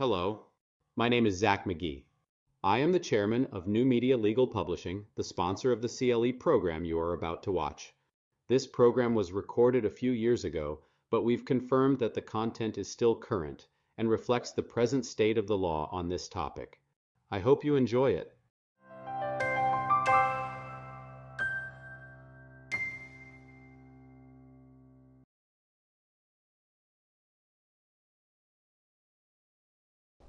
Hello, my name is Zach McGee. I am the chairman of New Media Legal Publishing, the sponsor of the CLE program you are about to watch. This program was recorded a few years ago, but we've confirmed that the content is still current and reflects the present state of the law on this topic. I hope you enjoy it.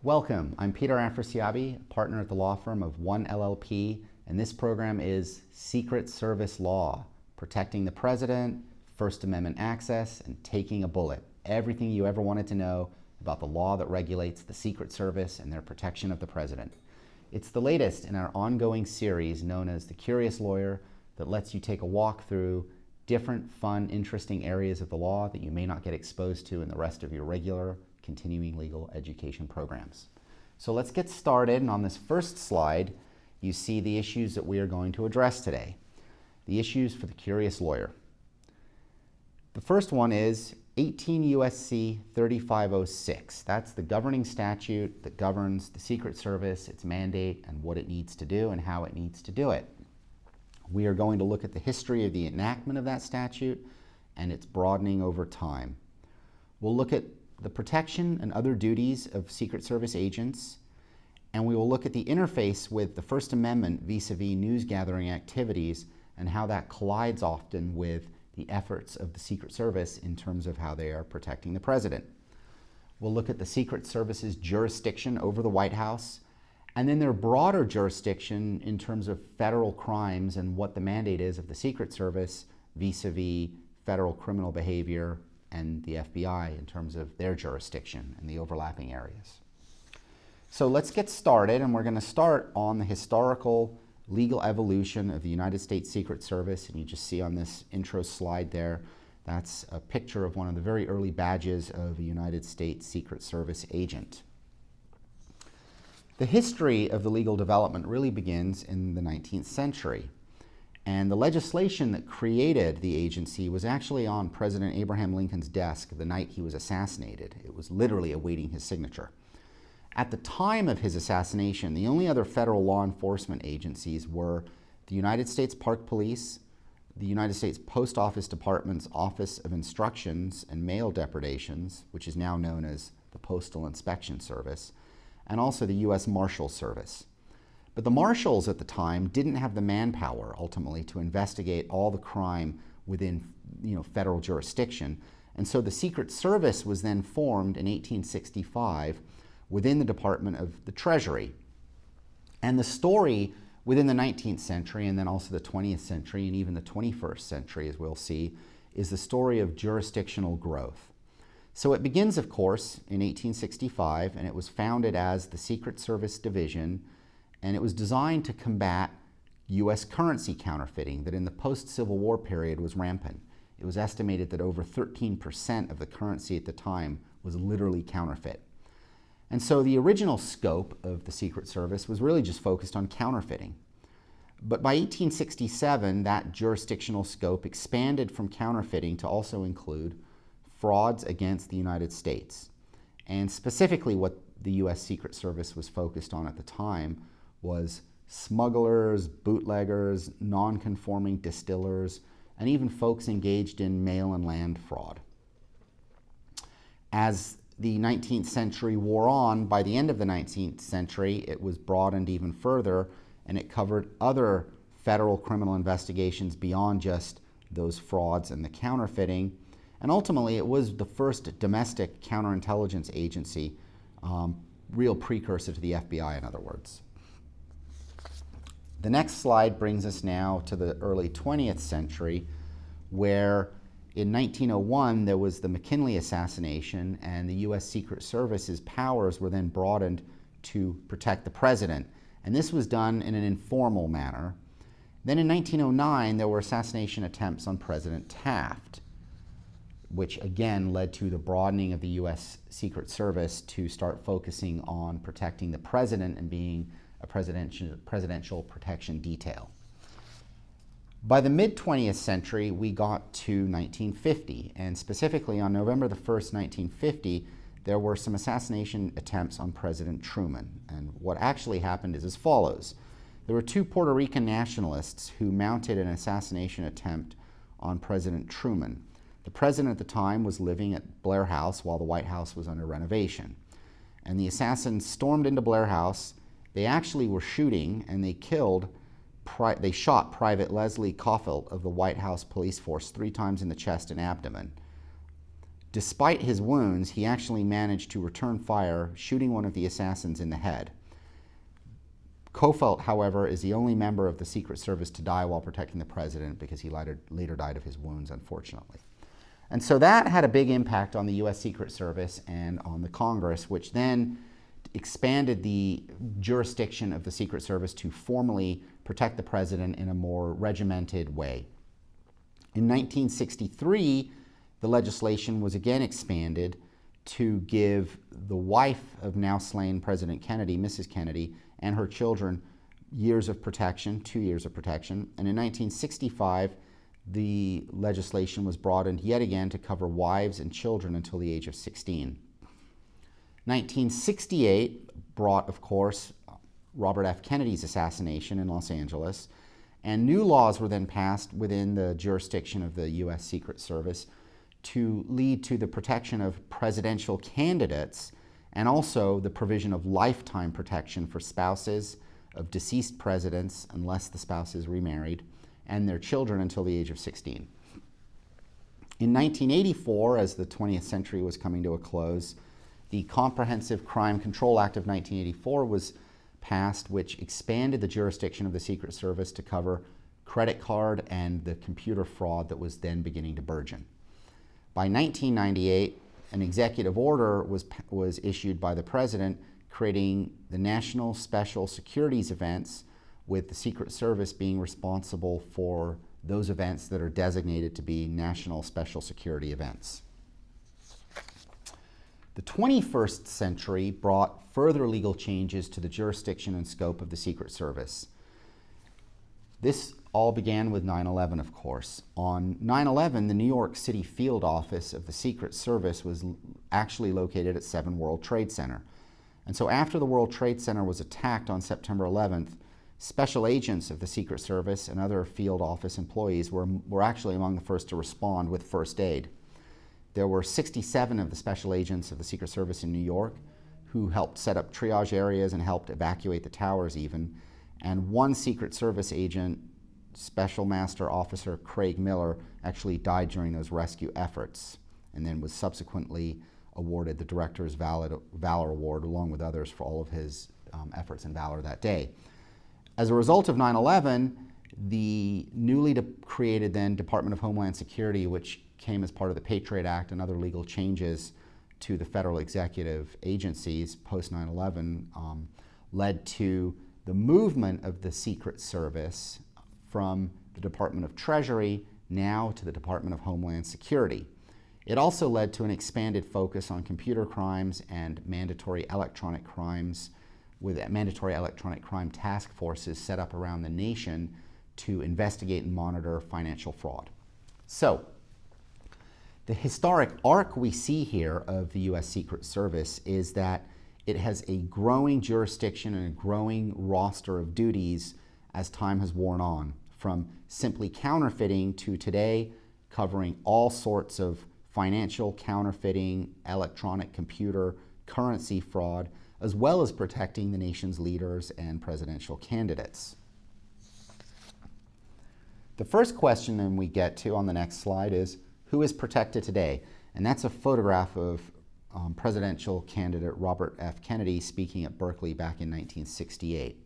Welcome, I'm Peter Afrasiabi, partner at the law firm of One LLP, and this program is Secret Service Law, protecting the president, First Amendment access, and taking a bullet. Everything you ever wanted to know about the law that regulates the Secret Service and their protection of the president. It's the latest in our ongoing series known as The Curious Lawyer that lets you take a walk through different, fun, interesting areas of the law that you may not get exposed to in the rest of your regular continuing legal education programs. So let's get started, and on this first slide you see the issues that we are going to address today. The issues for the curious lawyer. The first one is 18 U.S.C. 3506. That's the governing statute that governs the Secret Service, its mandate, and what it needs to do and how it needs to do it. We are going to look at the history of the enactment of that statute and its broadening over time. We'll look at the protection and other duties of Secret Service agents, and we will look at the interface with the First Amendment vis-a-vis news gathering activities and how that collides often with the efforts of the Secret Service in terms of how they are protecting the president. We'll look at the Secret Service's jurisdiction over the White House, and then their broader jurisdiction in terms of federal crimes and what the mandate is of the Secret Service vis-a-vis federal criminal behavior and the FBI in terms of their jurisdiction and the overlapping areas. So let's get started, and we're going to start on the historical legal evolution of the United States Secret Service, and you just see on this intro slide there, that's a picture of one of the very early badges of a United States Secret Service agent. The history of the legal development really begins in the 19th century. And the legislation that created the agency was actually on President Abraham Lincoln's desk the night he was assassinated. It was literally awaiting his signature. At the time of his assassination, the only other federal law enforcement agencies were the United States Park Police, the United States Post Office Department's Office of Instructions and Mail Depredations, which is now known as the Postal Inspection Service, and also the U.S. Marshal Service. But the marshals at the time didn't have the manpower ultimately to investigate all the crime within federal jurisdiction. And so the Secret Service was then formed in 1865 within the Department of the Treasury. And the story within the 19th century and then also the 20th century and even the 21st century, as we'll see, is the story of jurisdictional growth. So it begins, of course, in 1865, and it was founded as the Secret Service Division, and it was designed to combat U.S. currency counterfeiting that in the post-Civil War period was rampant. It was estimated that over 13% of the currency at the time was literally counterfeit. And so the original scope of the Secret Service was really just focused on counterfeiting. But by 1867, that jurisdictional scope expanded from counterfeiting to also include frauds against the United States. And specifically what the U.S. Secret Service was focused on at the time was smugglers, bootleggers, non-conforming distillers, and even folks engaged in mail and land fraud. As the 19th century wore on, by the end of the 19th century, it was broadened even further, and it covered other federal criminal investigations beyond just those frauds and the counterfeiting. And ultimately, it was the first domestic counterintelligence agency, real precursor to the FBI, in other words. The next slide brings us now to the early 20th century, where in 1901 there was the McKinley assassination, and the U.S. Secret Service's powers were then broadened to protect the president. And this was done in an informal manner. Then in 1909 there were assassination attempts on President Taft, which again led to the broadening of the U.S. Secret Service to start focusing on protecting the president and being a presidential protection detail. By the mid-20th century, we got to 1950, and specifically on November the 1st, 1950, there were some assassination attempts on President Truman. And what actually happened is as follows. There were two Puerto Rican nationalists who mounted an assassination attempt on President Truman. The president at the time was living at Blair House while the White House was under renovation. And the assassins stormed into Blair House. They actually were shooting, and they shot Private Leslie Cauffield of the White House police force 3 times in the chest and abdomen. Despite his wounds, he actually managed to return fire, shooting one of the assassins in the head. Cauffield, however, is the only member of the Secret Service to die while protecting the president because he later died of his wounds, unfortunately. And so that had a big impact on the U.S. Secret Service and on the Congress, which then expanded the jurisdiction of the Secret Service to formally protect the president in a more regimented way. In 1963, the legislation was again expanded to give the wife of now slain President Kennedy, Mrs. Kennedy, and her children years of protection, 2 years of protection. And in 1965, the legislation was broadened yet again to cover wives and children until the age of 16. 1968 brought, of course, Robert F. Kennedy's assassination in Los Angeles, and new laws were then passed within the jurisdiction of the U.S. Secret Service to lead to the protection of presidential candidates and also the provision of lifetime protection for spouses of deceased presidents, unless the spouse is remarried, and their children until the age of 16. In 1984, as the 20th century was coming to a close, the Comprehensive Crime Control Act of 1984 was passed, which expanded the jurisdiction of the Secret Service to cover credit card and the computer fraud that was then beginning to burgeon. By 1998, an executive order was issued by the president creating the National Special Securities Events, with the Secret Service being responsible for those events that are designated to be National Special Security Events. The 21st century brought further legal changes to the jurisdiction and scope of the Secret Service. This all began with 9/11, of course. On 9/11, the New York City field office of the Secret Service was actually located at 7 World Trade Center. And so after the World Trade Center was attacked on September 11th, special agents of the Secret Service and other field office employees were actually among the first to respond with first aid. There were 67 of the special agents of the Secret Service in New York who helped set up triage areas and helped evacuate the towers even. And one Secret Service agent, Special Master Officer Craig Miller, actually died during those rescue efforts and then was subsequently awarded the Director's Valor Award along with others for all of his efforts and valor that day. As a result of 9/11, the newly created then Department of Homeland Security, which came as part of the Patriot Act and other legal changes to the federal executive agencies post 9/11, led to the movement of the Secret Service from the Department of Treasury now to the Department of Homeland Security. It also led to an expanded focus on computer crimes and mandatory electronic crimes, with mandatory electronic crime task forces set up around the nation to investigate and monitor financial fraud. So, the historic arc we see here of the U.S. Secret Service is that it has a growing jurisdiction and a growing roster of duties as time has worn on, from simply counterfeiting to today covering all sorts of financial counterfeiting, electronic computer, currency fraud, as well as protecting the nation's leaders and presidential candidates. The first question then we get to on the next slide is, who is protected today? And that's a photograph of presidential candidate Robert F. Kennedy speaking at Berkeley back in 1968.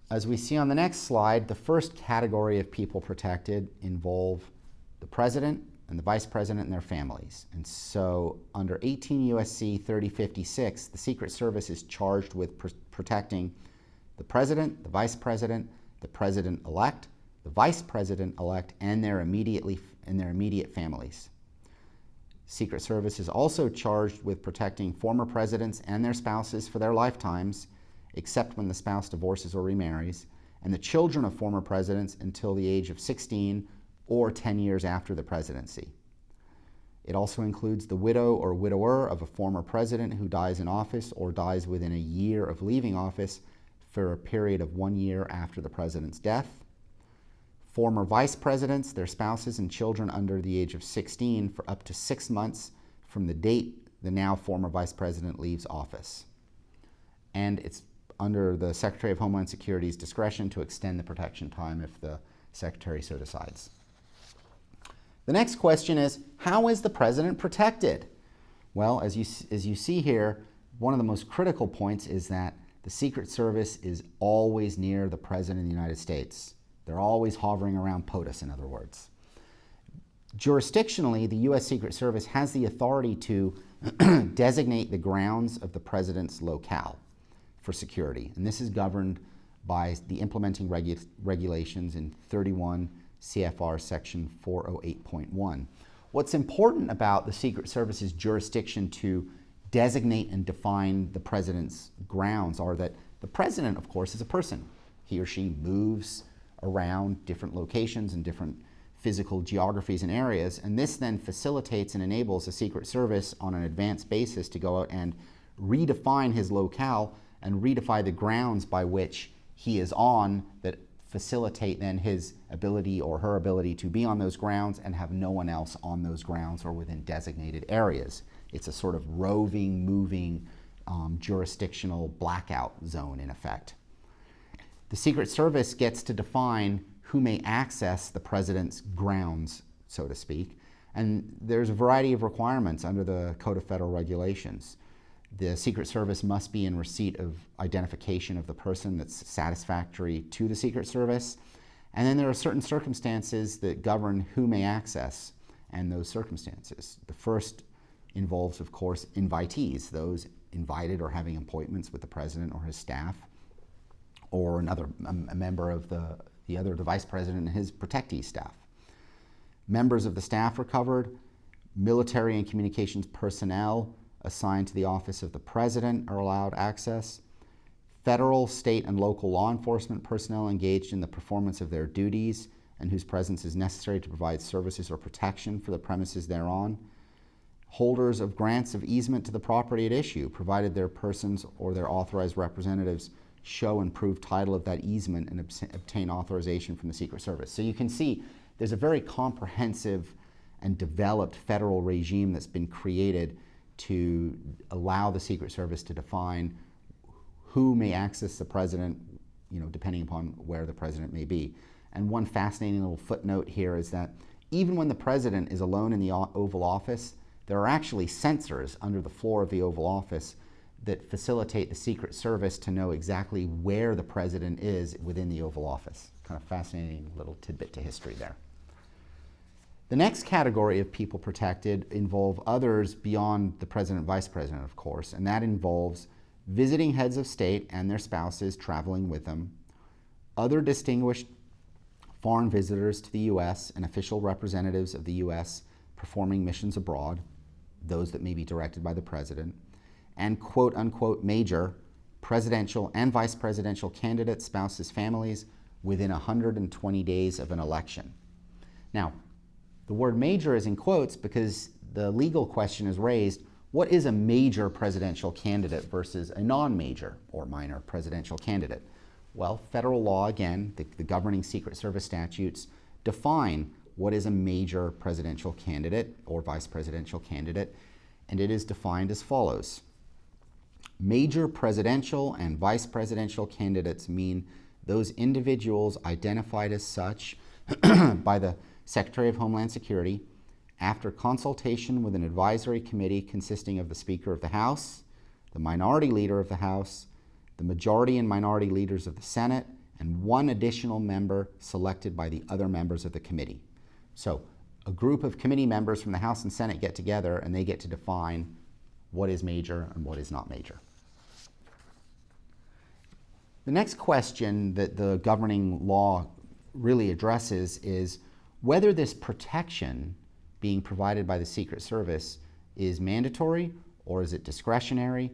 As we see on the next slide, the first category of people protected involve the president and the vice president and their families. And so under 18 U.S.C. 3056, the Secret Service is charged with protecting the president, the vice president, the president-elect, the vice president-elect, and their immediate families. Secret Service is also charged with protecting former presidents and their spouses for their lifetimes, except when the spouse divorces or remarries, and the children of former presidents until the age of 16 or 10 years after the presidency. It also includes the widow or widower of a former president who dies in office or dies within a year of leaving office for a period of 1 year after the president's death. Former vice presidents, their spouses, and children under the age of 16 for up to 6 months from the date the now former vice president leaves office. And it's under the Secretary of Homeland Security's discretion to extend the protection time if the Secretary so decides. The next question is, how is the president protected? Well, as you see here, one of the most critical points is that the Secret Service is always near the President of the United States. They're always hovering around POTUS, in other words. Jurisdictionally, the U.S. Secret Service has the authority to designate the grounds of the President's locale for security, and this is governed by the implementing regulations in 31 CFR section 408.1. What's important about the Secret Service's jurisdiction to designate and define the president's grounds are that the president, of course, is a person. He or she moves around different locations and different physical geographies and areas, and this then facilitates and enables the Secret Service on an advanced basis to go out and redefine his locale and redefine the grounds by which he is on that facilitate then his ability or her ability to be on those grounds and have no one else on those grounds or within designated areas. It's a sort of roving, moving, jurisdictional blackout zone in effect. The Secret Service gets to define who may access the president's grounds, so to speak, and there's a variety of requirements under the Code of Federal Regulations. The Secret Service must be in receipt of identification of the person that's satisfactory to the Secret Service. And then there are certain circumstances that govern who may access and those circumstances. The first involves, of course, invitees, those invited or having appointments with the president or his staff, or a member of the vice president and his protectee staff. Members of the staff are covered. Military and communications personnel assigned to the office of the president are allowed access. Federal, state, and local law enforcement personnel engaged in the performance of their duties and whose presence is necessary to provide services or protection for the premises thereon. Holders of grants of easement to the property at issue, provided their persons or their authorized representatives show and prove title of that easement and obtain authorization from the Secret Service. So you can see there's a very comprehensive and developed federal regime that's been created to allow the Secret Service to define who may access the president, depending upon where the president may be. And one fascinating little footnote here is that even when the president is alone in the Oval Office, there are actually sensors under the floor of the Oval Office that facilitate the Secret Service to know exactly where the president is within the Oval Office. Kind of fascinating little tidbit to history there. The next category of people protected involve others beyond the president and vice president, of course, and that involves visiting heads of state and their spouses traveling with them, other distinguished foreign visitors to the U.S. and official representatives of the U.S. performing missions abroad, those that may be directed by the president, and quote-unquote major presidential and vice presidential candidates, spouses, families within 120 days of an election. Now, the word major is in quotes because the legal question is raised, what is a major presidential candidate versus a non-major or minor presidential candidate? Well, federal law, again, the governing Secret Service statutes define what is a major presidential candidate or vice presidential candidate, and it is defined as follows. Major presidential and vice presidential candidates mean those individuals identified as such by the Secretary of Homeland Security after consultation with an advisory committee consisting of the Speaker of the House, the Minority Leader of the House, the Majority and Minority Leaders of the Senate, and one additional member selected by the other members of the committee. So a group of committee members from the House and Senate get together and they get to define what is major and what is not major. The next question that the governing law really addresses is whether this protection being provided by the Secret Service is mandatory or is it discretionary?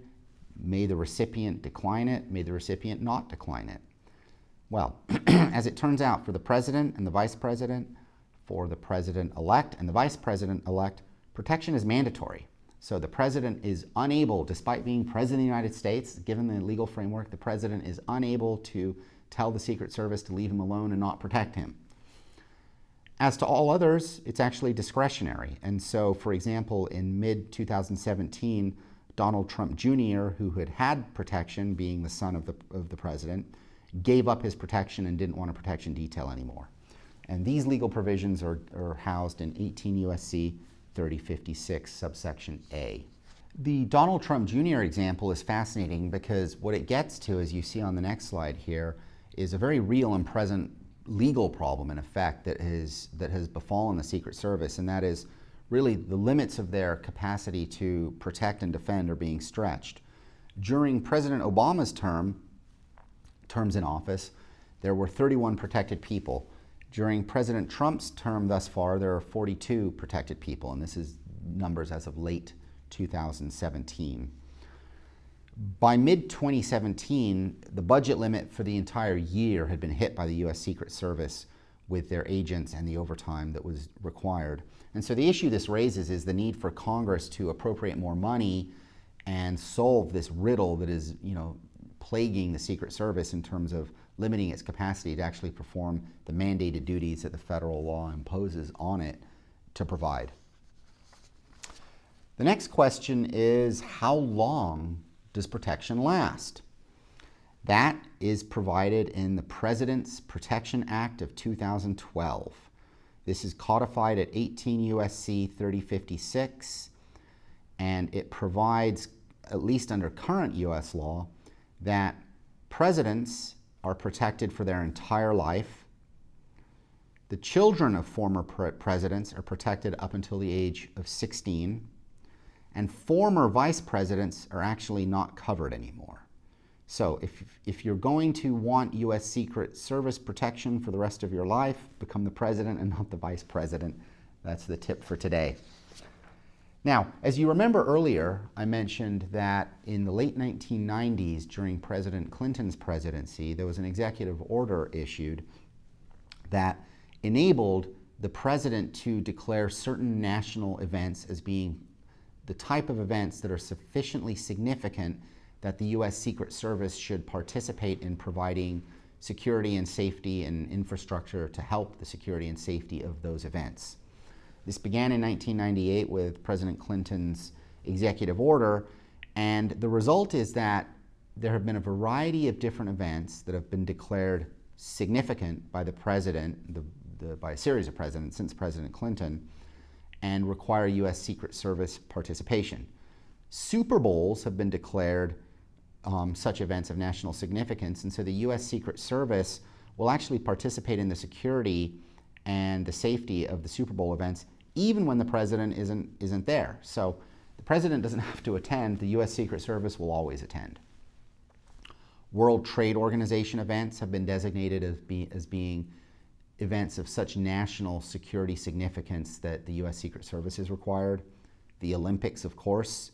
May the recipient decline it? May the recipient not decline it? Well, as it turns out, for the president and the vice president, for the president-elect and the vice president-elect, protection is mandatory. So the president is unable, despite being president of the United States, given the legal framework, the president is unable to tell the Secret Service to leave him alone and not protect him. As to all others, it's actually discretionary. And so, for example, in mid-2017, Donald Trump Jr., who had had protection, being the son of the president, gave up his protection and didn't want a protection detail anymore. And these legal provisions are housed in 18 U.S.C. 3056, subsection A. The Donald Trump Jr. example is fascinating because what it gets to, as you see on the next slide here, is a very real and present legal problem, in effect, that has befallen the Secret Service, and that is really the limits of their capacity to protect and defend are being stretched. During President Obama's terms in office, there were 31 protected people. During President Trump's term thus far, there are 42 protected people, and this is numbers as of late 2017. By mid-2017, the budget limit for the entire year had been hit by the U.S. Secret Service with their agents and the overtime that was required. And so the issue this raises is the need for Congress to appropriate more money and solve this riddle that is, plaguing the Secret Service in terms of limiting its capacity to actually perform the mandated duties that the federal law imposes on it to provide. The next question is, how long does protection last? That is provided in the President's Protection Act of 2012. This is codified at 18 U.S.C. 3056, and it provides, at least under current U.S. law, that presidents are protected for their entire life. The children of former presidents are protected up until the age of 16, and former vice presidents are actually not covered anymore. So if you're going to want U.S. Secret Service protection for the rest of your life, become the president and not the vice president. That's the tip for today. Now, as you remember earlier, I mentioned that in the late 1990s, during President Clinton's presidency, there was an executive order issued that enabled the president to declare certain national events as being the type of events that are sufficiently significant that the U.S. Secret Service should participate in providing security and safety and infrastructure to help the security and safety of those events. This began in 1998 with President Clinton's executive order, and the result is that there have been a variety of different events that have been declared significant by the president, by a series of presidents since President Clinton, and require U.S. Secret Service participation. Super Bowls have been declared such events of national significance, and so the U.S. Secret Service will actually participate in the security and the safety of the Super Bowl events even when the president isn't there. So the president doesn't have to attend, the U.S. Secret Service will always attend. World Trade Organization events have been designated as being events of such national security significance that the U.S. Secret Service is required. The Olympics, of course.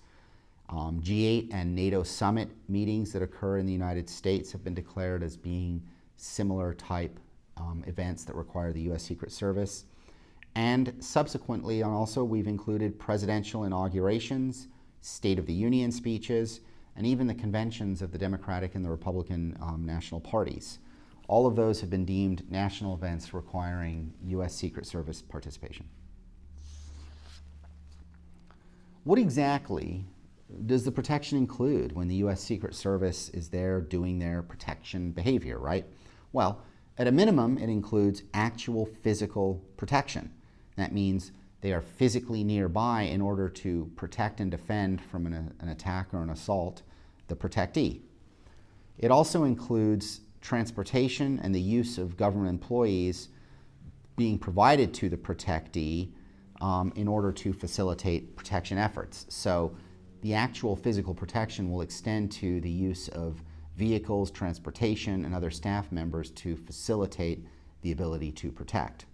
G8 and NATO summit meetings that occur in the United States have been declared as being similar type events that require the U.S. Secret Service. And subsequently, also, we've included presidential inaugurations, State of the Union speeches, and even the conventions of the Democratic and the Republican national parties. All of those have been deemed national events requiring U.S. Secret Service participation. What exactly does the protection include when the U.S. Secret Service is there doing their protection behavior, right? Well, at a minimum, it includes actual physical protection. That means they are physically nearby in order to protect and defend from an attack or an assault the protectee. It also includes transportation and the use of government employees being provided to the protectee in order to facilitate protection efforts. So the actual physical protection will extend to the use of vehicles, transportation, and other staff members to facilitate the ability to protect.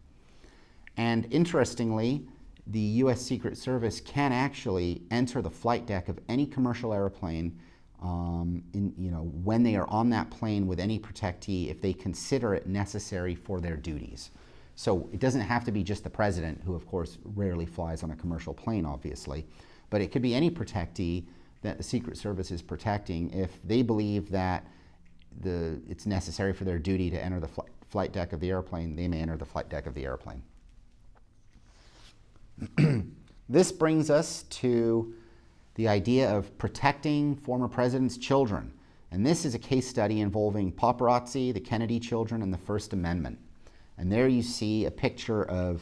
And interestingly, the U.S. Secret Service can actually enter the flight deck of any commercial airplane when they are on that plane with any protectee if they consider it necessary for their duties. So it doesn't have to be just the president, who of course rarely flies on a commercial plane, obviously, but it could be any protectee that the Secret Service is protecting. If they believe that it's necessary for their duty to enter the flight deck of the airplane, they may enter the flight deck of the airplane. This brings us to the idea of protecting former presidents' children. And this is a case study involving paparazzi, the Kennedy children, and the First Amendment. And there you see a picture of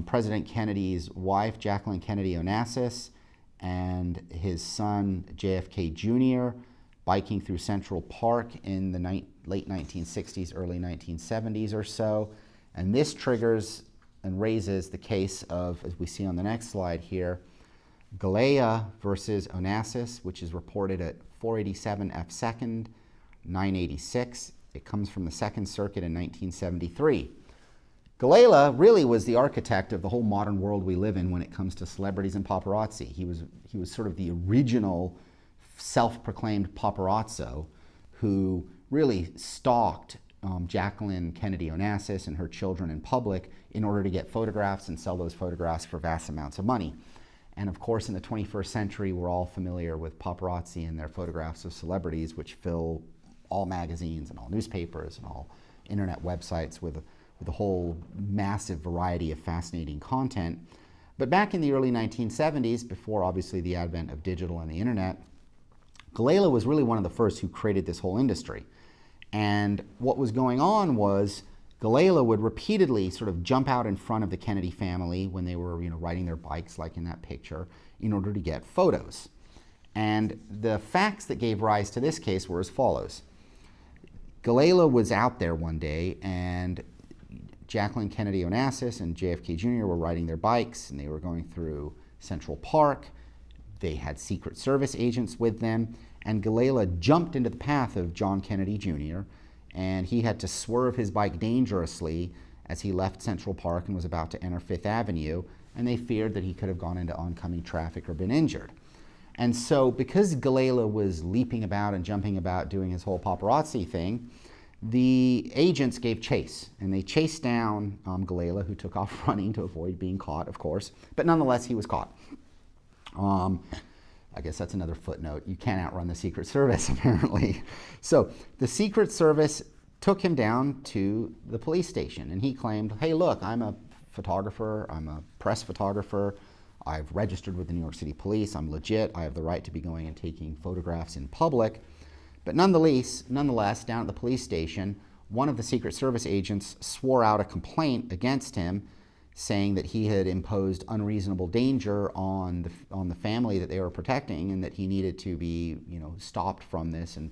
President Kennedy's wife, Jacqueline Kennedy Onassis, and his son, JFK Jr., biking through Central Park in the late 1960s, early 1970s or so. And this triggers and raises the case of, as we see on the next slide here, Galea versus Onassis, which is reported at 487 F. 2nd, 986. It comes from the Second Circuit in 1973. Galea really was the architect of the whole modern world we live in when it comes to celebrities and paparazzi. He was sort of the original self-proclaimed paparazzo who really stalked Jacqueline Kennedy Onassis and her children in public in order to get photographs and sell those photographs for vast amounts of money. And of course, in the 21st century, we're all familiar with paparazzi and their photographs of celebrities, which fill all magazines and all newspapers and all internet websites with a whole massive variety of fascinating content. But back in the early 1970s, before obviously the advent of digital and the internet, Galea was really one of the first who created this whole industry. And what was going on was Galea would repeatedly sort of jump out in front of the Kennedy family when they were, riding their bikes, like in that picture, in order to get photos. And the facts that gave rise to this case were as follows. Galea was out there one day, and Jacqueline Kennedy Onassis and JFK Jr. were riding their bikes, and they were going through Central Park. They had Secret Service agents with them, and Galea jumped into the path of John Kennedy Jr., and he had to swerve his bike dangerously as he left Central Park and was about to enter Fifth Avenue, and they feared that he could have gone into oncoming traffic or been injured. And so because Galea was leaping about and jumping about doing his whole paparazzi thing, the agents gave chase, and they chased down Galea, who took off running to avoid being caught, of course, but nonetheless he was caught. I guess that's another footnote. You can't outrun the Secret Service, apparently. So the Secret Service took him down to the police station, and he claimed, hey, look, I'm a photographer, I'm a press photographer, I've registered with the New York City Police, I'm legit, I have the right to be going and taking photographs in public. But nonetheless, down at the police station, one of the Secret Service agents swore out a complaint against him, saying that he had imposed unreasonable danger on the family that they were protecting, and that he needed to be, stopped from this and,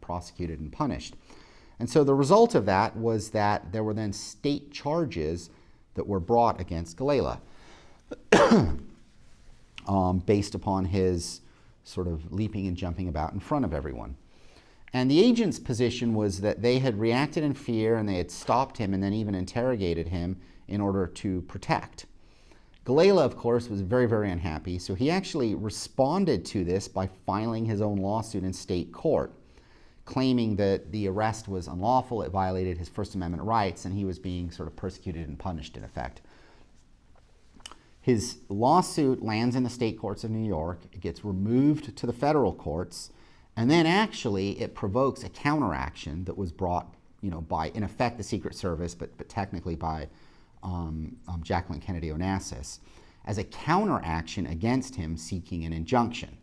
prosecuted and punished. And so the result of that was that there were then state charges that were brought against Galea, based upon his sort of leaping and jumping about in front of everyone. And the agent's position was that they had reacted in fear, and they had stopped him and then even interrogated him in order to protect. Galea, of course, was very, very unhappy, so he actually responded to this by filing his own lawsuit in state court, claiming that the arrest was unlawful, it violated his First Amendment rights, and he was being sort of persecuted and punished in effect. His lawsuit lands in the state courts of New York, it gets removed to the federal courts, and then actually it provokes a counteraction that was brought, by, in effect, the Secret Service, but technically by Jacqueline Kennedy Onassis, as a counteraction against him seeking an injunction.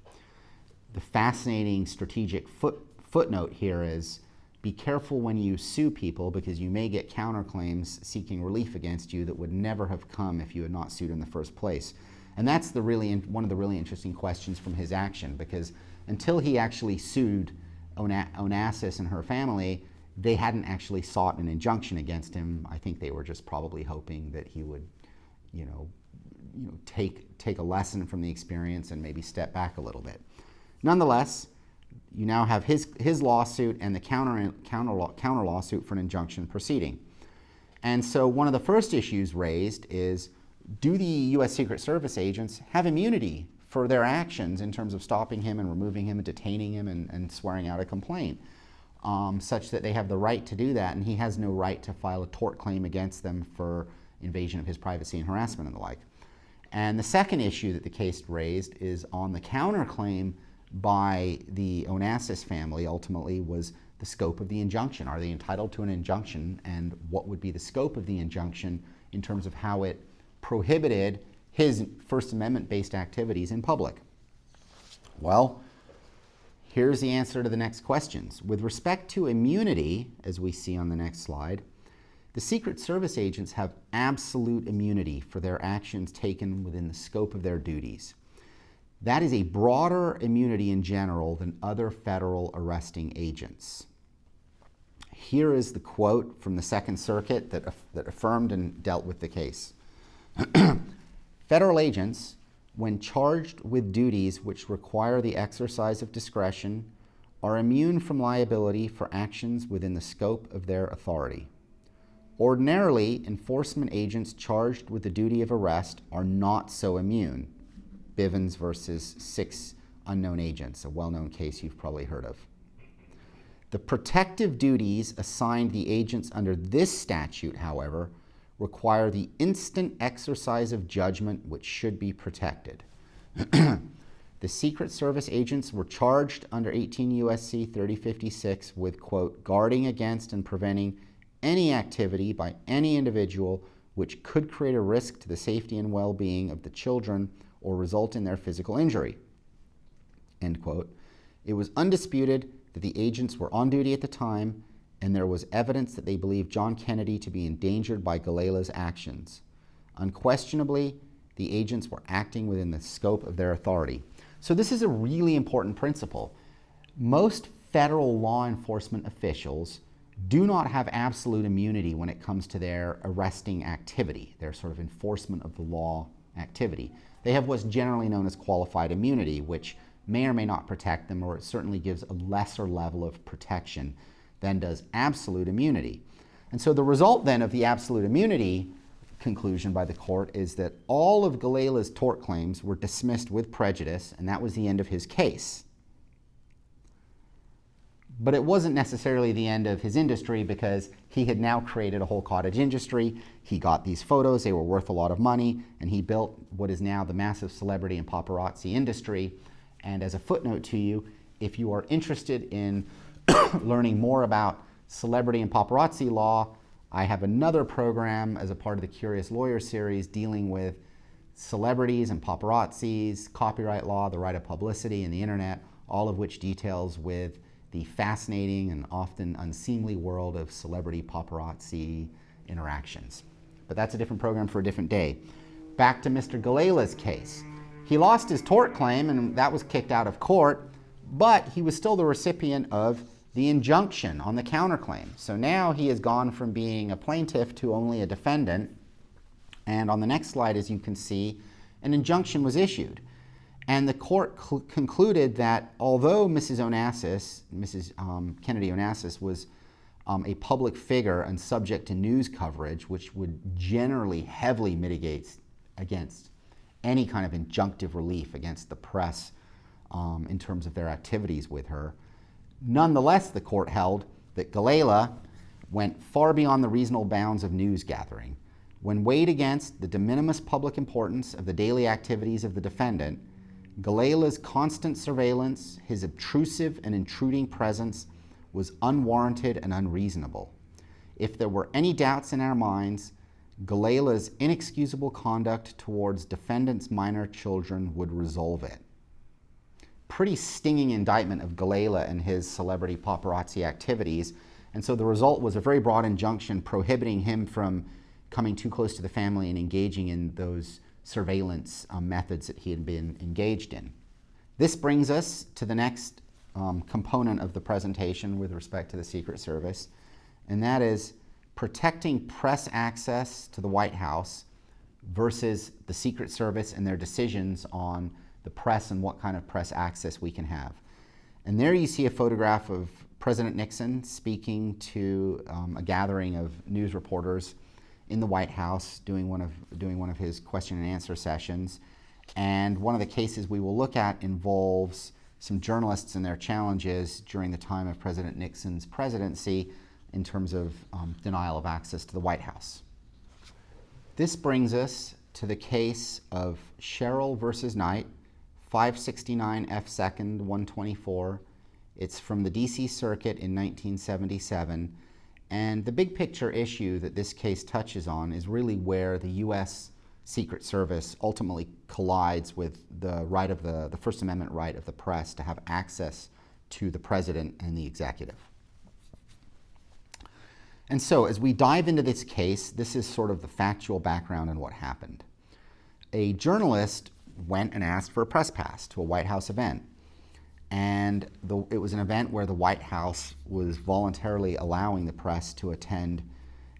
The fascinating strategic footnote here is, be careful when you sue people, because you may get counterclaims seeking relief against you that would never have come if you had not sued in the first place. And that's one of the really interesting questions from his action, because until he actually sued Onassis and her family, they hadn't actually sought an injunction against him. I think they were just probably hoping that he would, take a lesson from the experience and maybe step back a little bit. Nonetheless, you now have his lawsuit and the counter lawsuit for an injunction proceeding. And so one of the first issues raised is, do the U.S. Secret Service agents have immunity for their actions in terms of stopping him and removing him and detaining him and swearing out a complaint? such that they have the right to do that, and he has no right to file a tort claim against them for invasion of his privacy and harassment and the like. And the second issue that the case raised is on the counterclaim by the Onassis family, ultimately, was the scope of the injunction. Are they entitled to an injunction, and what would be the scope of the injunction in terms of how it prohibited his First Amendment-based activities in public? Well, here's the answer to the next questions. With respect to immunity, as we see on the next slide, the Secret Service agents have absolute immunity for their actions taken within the scope of their duties. That is a broader immunity in general than other federal arresting agents. Here is the quote from the Second Circuit that affirmed and dealt with the case. Federal agents, when charged with duties which require the exercise of discretion, are immune from liability for actions within the scope of their authority. Ordinarily, enforcement agents charged with the duty of arrest are not so immune. Bivens versus 6 unknown agents, a well-known case you've probably heard of. The protective duties assigned the agents under this statute, however, require the instant exercise of judgment which should be protected. The Secret Service agents were charged under 18 U.S.C. 3056 with, quote, guarding against and preventing any activity by any individual which could create a risk to the safety and well-being of the children or result in their physical injury, end quote. It was undisputed that the agents were on duty at the time, and there was evidence that they believed John Kennedy to be endangered by Galela's actions. Unquestionably, the agents were acting within the scope of their authority. So this is a really important principle. Most federal law enforcement officials do not have absolute immunity when it comes to their arresting activity, their sort of enforcement of the law activity. They have what's generally known as qualified immunity, which may or may not protect them, or it certainly gives a lesser level of protection than does absolute immunity. And so the result then of the absolute immunity conclusion by the court is that all of Galela's tort claims were dismissed with prejudice, and that was the end of his case. But it wasn't necessarily the end of his industry, because he had now created a whole cottage industry. He got these photos, they were worth a lot of money, and he built what is now the massive celebrity and paparazzi industry. And as a footnote to you, if you are interested in learning more about celebrity and paparazzi law, I have another program as a part of the Curious Lawyer series dealing with celebrities and paparazzis, copyright law, the right of publicity, and the internet, all of which details with the fascinating and often unseemly world of celebrity paparazzi interactions. But that's a different program for a different day. Back to Mr. Galela's case. He lost his tort claim, and that was kicked out of court, but he was still the recipient of the injunction on the counterclaim. So now he has gone from being a plaintiff to only a defendant. And on the next slide, as you can see, an injunction was issued. And the court concluded that although Mrs. Kennedy Onassis was a public figure and subject to news coverage, which would generally heavily mitigate against any kind of injunctive relief against the press in terms of their activities with her, nonetheless, the court held that Galela went far beyond the reasonable bounds of news gathering. When weighed against the de minimis public importance of the daily activities of the defendant, Galela's constant surveillance, his obtrusive and intruding presence, was unwarranted and unreasonable. If there were any doubts in our minds, Galela's inexcusable conduct towards defendant's minor children would resolve it. Pretty stinging indictment of Galela and his celebrity paparazzi activities, and so the result was a very broad injunction prohibiting him from coming too close to the family and engaging in those surveillance methods that he had been engaged in. This brings us to the next component of the presentation with respect to the Secret Service, and that is protecting press access to the White House versus the Secret Service and their decisions on the press and what kind of press access we can have. And there you see a photograph of President Nixon speaking to a gathering of news reporters in the White House doing one of his question and answer sessions. And one of the cases we will look at involves some journalists and their challenges during the time of President Nixon's presidency in terms of denial of access to the White House. This brings us to the case of Sherrill versus Knight, 569 F. 2nd, 124. It's from the DC Circuit in 1977. And the big picture issue that this case touches on is really where the U.S. Secret Service ultimately collides with the right of the First Amendment right of the press to have access to the president and the executive. And so as we dive into this case, this is sort of the factual background and what happened. A journalist went and asked for a press pass to a White House event. And it was an event where the White House was voluntarily allowing the press to attend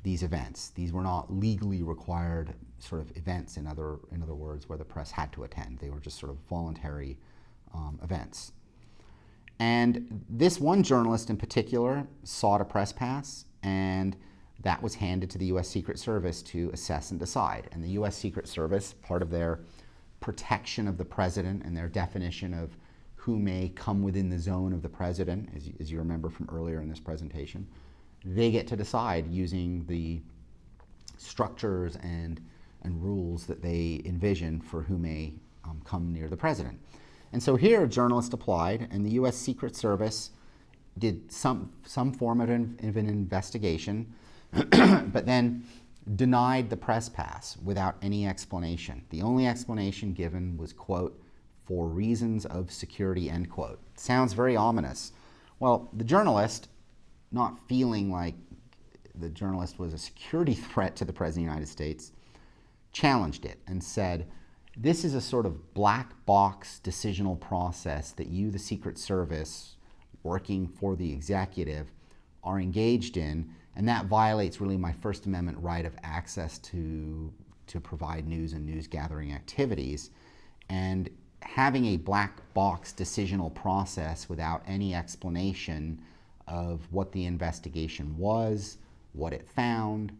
these events. These were not legally required sort of events, in other words, where the press had to attend. They were just sort of voluntary events. And this one journalist in particular sought a press pass, and that was handed to the U.S. Secret Service to assess and decide. And the U.S. Secret Service, part of their protection of the president and their definition of who may come within the zone of the president, as you remember from earlier in this presentation, they get to decide using the structures and rules that they envision for who may come near the president. And so here a journalist applied, and the U.S. Secret Service did some form of an investigation, but then denied the press pass without any explanation. The only explanation given was, quote, "for reasons of security," end quote. Sounds very ominous. Well, the journalist, not feeling like the journalist was a security threat to the President of the United States, challenged it and said, this is a sort of black box decisional process that you, the Secret Service, working for the executive, are engaged in, and that violates really my First Amendment right of access to provide news and news gathering activities. And having a black box decisional process without any explanation of what the investigation was, what it found,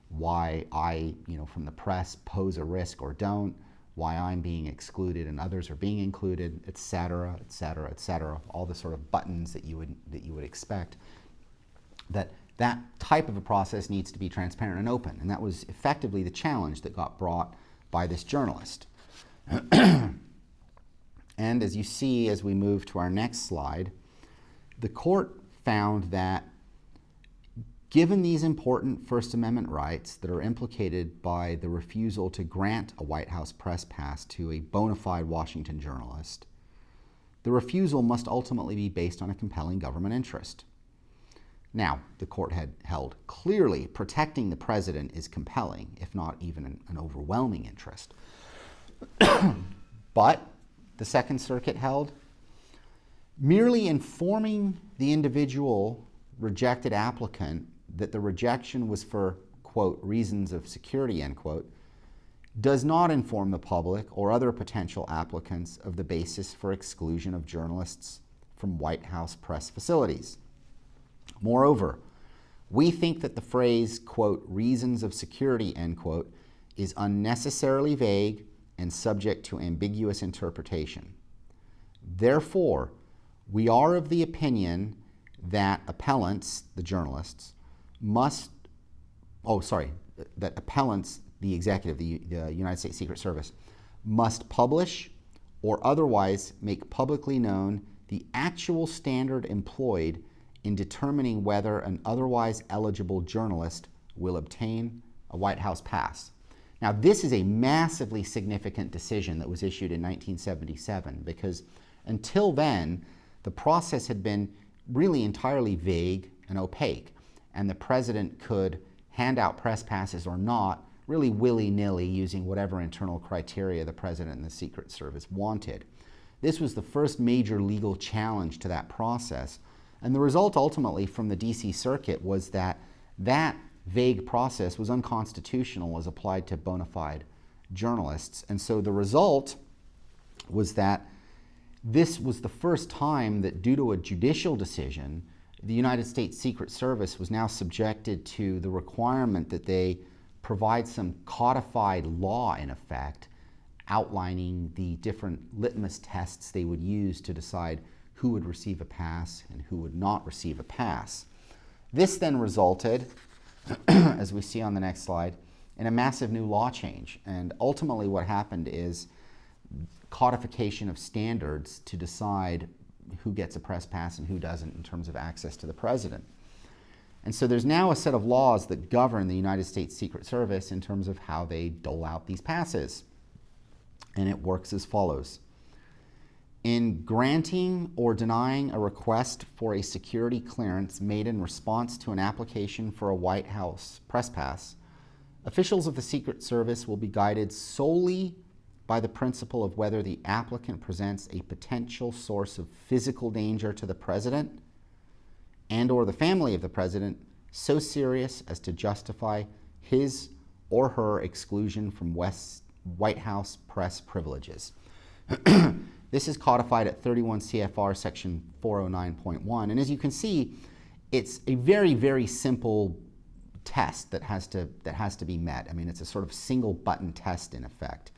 why I, from the press pose a risk or don't, why I'm being excluded and others are being included, et cetera, et cetera, et cetera, all the sort of buttons that you would expect. That type of a process needs to be transparent and open, and that was effectively the challenge that got brought by this journalist. And as you see, as we move to our next slide, the court found that given these important First Amendment rights that are implicated by the refusal to grant a White House press pass to a bona fide Washington journalist, the refusal must ultimately be based on a compelling government interest. Now, the court had held clearly protecting the president is compelling, if not even an overwhelming interest. But the Second Circuit held merely informing the individual rejected applicant that the rejection was for, quote, reasons of security, end quote, does not inform the public or other potential applicants of the basis for exclusion of journalists from White House press facilities. Moreover, we think that the phrase, quote, reasons of security, end quote, is unnecessarily vague and subject to ambiguous interpretation. Therefore, we are of the opinion that appellants, the journalists, the executive, the United States Secret Service, must publish or otherwise make publicly known the actual standard employed in determining whether an otherwise eligible journalist will obtain a White House pass. Now, this is a massively significant decision that was issued in 1977 because until then, the process had been really entirely vague and opaque, and the president could hand out press passes or not, really willy-nilly using whatever internal criteria the president and the Secret Service wanted. This was the first major legal challenge to that process, and the result ultimately from the DC Circuit was that that vague process was unconstitutional as applied to bona fide journalists. And so the result was that this was the first time that, due to a judicial decision, the United States Secret Service was now subjected to the requirement that they provide some codified law, in effect, outlining the different litmus tests they would use to decide who would receive a pass and who would not receive a pass. This then resulted, as we see on the next slide, in a massive new law change. And ultimately what happened is codification of standards to decide who gets a press pass and who doesn't in terms of access to the president. And so there's now a set of laws that govern the United States Secret Service in terms of how they dole out these passes. And it works as follows. In granting or denying a request for a security clearance made in response to an application for a White House press pass, officials of the Secret Service will be guided solely by the principle of whether the applicant presents a potential source of physical danger to the president and or the family of the president so serious as to justify his or her exclusion from White House press privileges. This is codified at 31 CFR section 409.1. And as you can see, it's a very, very simple test that has to be met. I mean, it's a sort of single button test in effect.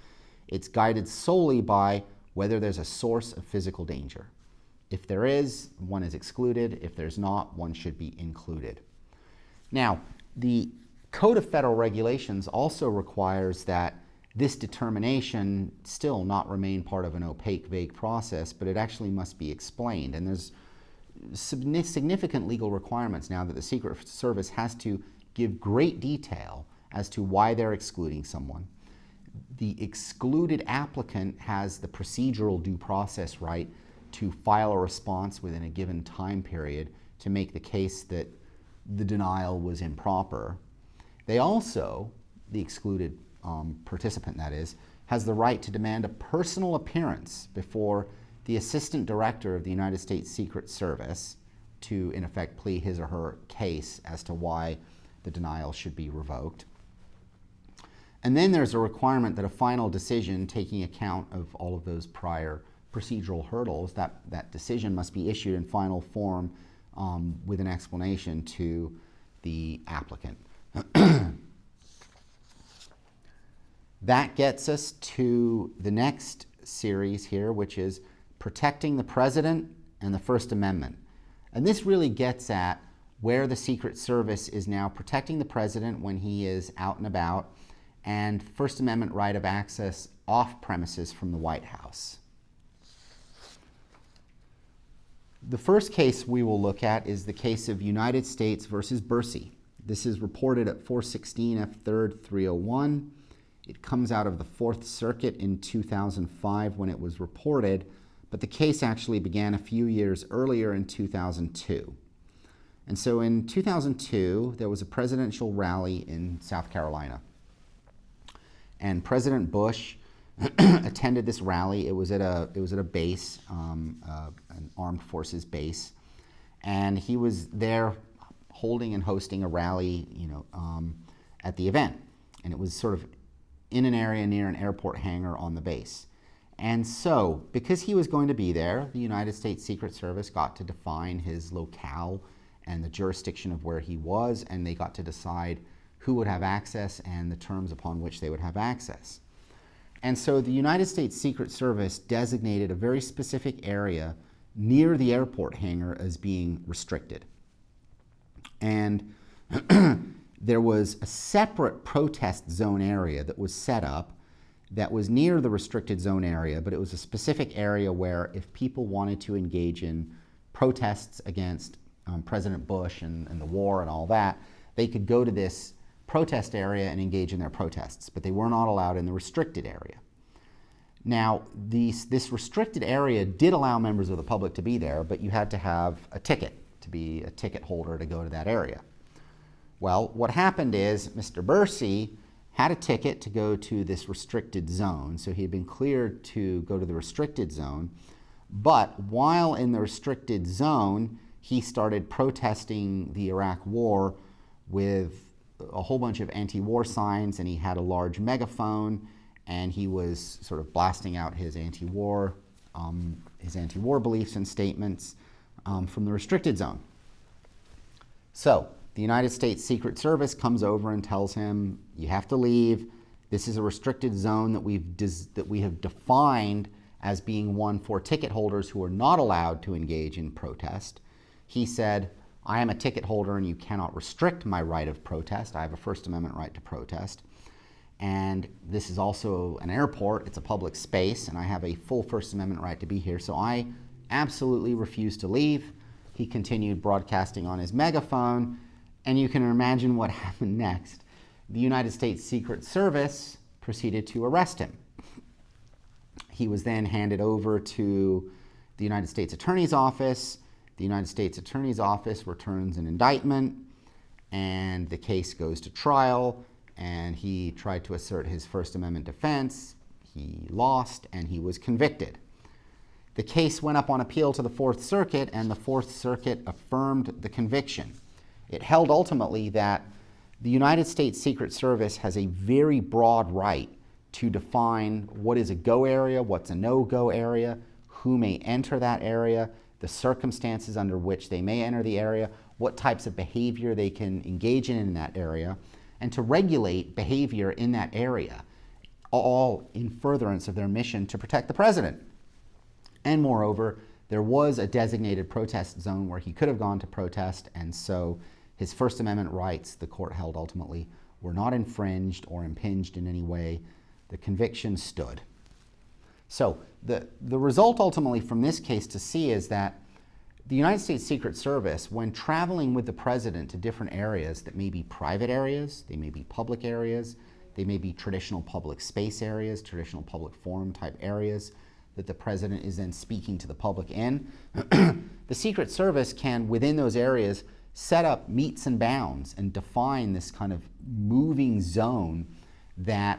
It's guided solely by whether there's a source of physical danger. If there is, one is excluded. If there's not, one should be included. Now, the Code of Federal Regulations also requires that this determination still not remain part of an opaque, vague process, but it actually must be explained. And there's significant legal requirements now that the Secret Service has to give great detail as to why they're excluding someone. The excluded applicant has the procedural due process right to file a response within a given time period to make the case that the denial was improper. They also, the excluded participant that is, has the right to demand a personal appearance before the Assistant Director of the United States Secret Service to, in effect, plead his or her case as to why the denial should be revoked. And then there's a requirement that a final decision taking account of all of those prior procedural hurdles, that decision must be issued in final form with an explanation to the applicant. That gets us to the next series here, which is protecting the president and the First Amendment. And this really gets at where the Secret Service is now protecting the president when he is out and about, and First Amendment right of access off premises from the White House. The first case we will look at is the case of United States versus Bursey. This is reported at 416 F. 3rd 301. It comes out of the Fourth Circuit in 2005 when it was reported, but the case actually began a few years earlier in 2002. And so in 2002, there was a presidential rally in South Carolina. And President Bush attended this rally. It was at a base, an armed forces base, and he was there holding and hosting a rally, at the event. And it was sort of in an area near an airport hangar on the base. And so, because he was going to be there, the United States Secret Service got to define his locale and the jurisdiction of where he was, and they got to decide who would have access and the terms upon which they would have access. And so the United States Secret Service designated a very specific area near the airport hangar as being restricted. And there was a separate protest zone area that was set up that was near the restricted zone area, but it was a specific area where if people wanted to engage in protests against President Bush and the war and all that, they could go to this protest area and engage in their protests, but they were not allowed in the restricted area. Now, this restricted area did allow members of the public to be there, but you had to have a ticket to be a ticket holder to go to that area. Well, what happened is Mr. Bursey had a ticket to go to this restricted zone, so he had been cleared to go to the restricted zone, but while in the restricted zone, he started protesting the Iraq war with a whole bunch of anti-war signs, and he had a large megaphone, and he was sort of blasting out his anti-war beliefs and statements from the restricted zone. So the United States Secret Service comes over and tells him, you have to leave. This is a restricted zone that we have defined as being one for ticket holders who are not allowed to engage in protest. He said, I am a ticket holder and you cannot restrict my right of protest. I have a First Amendment right to protest. And this is also an airport, it's a public space, and I have a full First Amendment right to be here, so I absolutely refuse to leave. He continued broadcasting on his megaphone, and you can imagine what happened next. The United States Secret Service proceeded to arrest him. He was then handed over to the United States Attorney's Office. The United States Attorney's Office returns an indictment, and the case goes to trial, and he tried to assert his First Amendment defense. He lost, and he was convicted. The case went up on appeal to the Fourth Circuit, and the Fourth Circuit affirmed the conviction. It held ultimately that the United States Secret Service has a very broad right to define what is a go area, what's a no-go area, who may enter that area, the circumstances under which they may enter the area, what types of behavior they can engage in that area, and to regulate behavior in that area, all in furtherance of their mission to protect the president. And moreover, there was a designated protest zone where he could have gone to protest, and so his First Amendment rights, the court held ultimately, were not infringed or impinged in any way. The conviction stood. So the result ultimately from this case to see is that the United States Secret Service, when traveling with the president to different areas that may be private areas, they may be public areas, they may be traditional public space areas, traditional public forum type areas that the president is then speaking to the public in, the Secret Service can, within those areas, set up metes and bounds and define this kind of moving zone that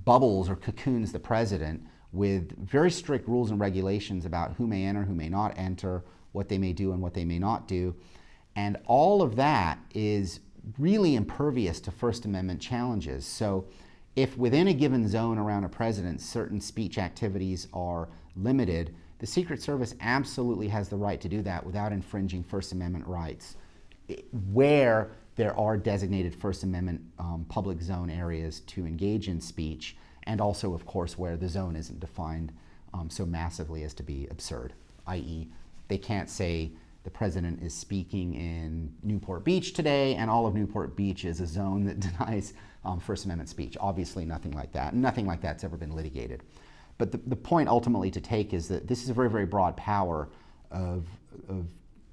bubbles or cocoons the president with very strict rules and regulations about who may enter, who may not enter, what they may do and what they may not do. And all of that is really impervious to First Amendment challenges. So if within a given zone around a president certain speech activities are limited, the Secret Service absolutely has the right to do that without infringing First Amendment rights, where there are designated First Amendment public zone areas to engage in speech, and also, of course, where the zone isn't defined so massively as to be absurd, i.e., they can't say the president is speaking in Newport Beach today, and all of Newport Beach is a zone that denies First Amendment speech. Obviously, nothing like that. And nothing like that's ever been litigated. But the point ultimately to take is that this is a very, very broad power of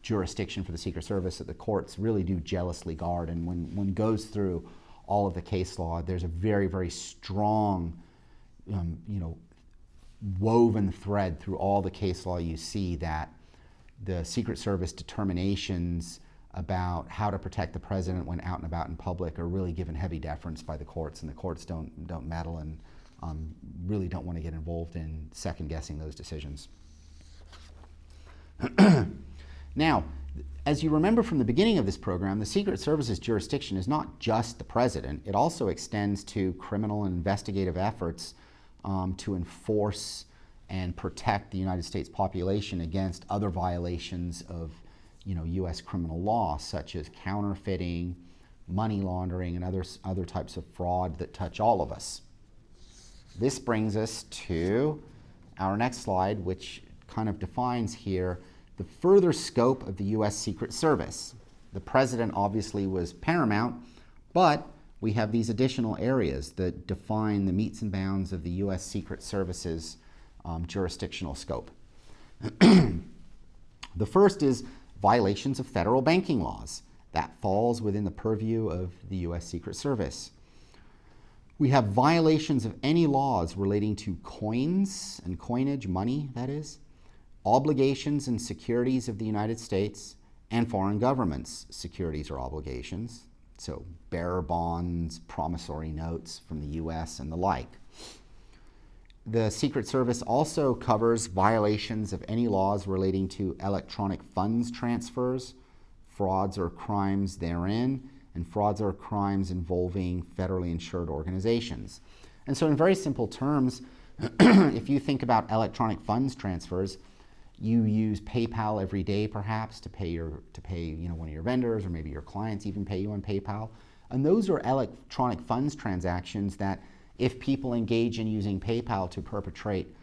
jurisdiction for the Secret Service that the courts really do jealously guard. And when one goes through all of the case law, there's a very, very strong, woven thread through all the case law you see that the Secret Service determinations about how to protect the president when out and about in public are really given heavy deference by the courts, and the courts don't meddle and really don't want to get involved in second-guessing those decisions. Now, as you remember from the beginning of this program, the Secret Service's jurisdiction is not just the president. It also extends to criminal and investigative efforts to enforce and protect the United States population against other violations of U.S. criminal law, such as counterfeiting, money laundering, and other types of fraud that touch all of us. This brings us to our next slide, which kind of defines here the further scope of the U.S. Secret Service. The president obviously was paramount, but we have these additional areas that define the metes and bounds of the U.S. Secret Service's jurisdictional scope. The first is violations of federal banking laws. That falls within the purview of the U.S. Secret Service. We have violations of any laws relating to coins and coinage, money that is, obligations and securities of the United States and foreign governments' securities or obligations, so bearer bonds, promissory notes from the U.S. and the like. The Secret Service also covers violations of any laws relating to electronic funds transfers, frauds or crimes therein, and frauds or crimes involving federally insured organizations. And so in very simple terms, if you think about electronic funds transfers, you use PayPal every day perhaps to pay one of your vendors, or maybe your clients even pay you on PayPal. And those are electronic funds transactions that If people engage in using PayPal to perpetrate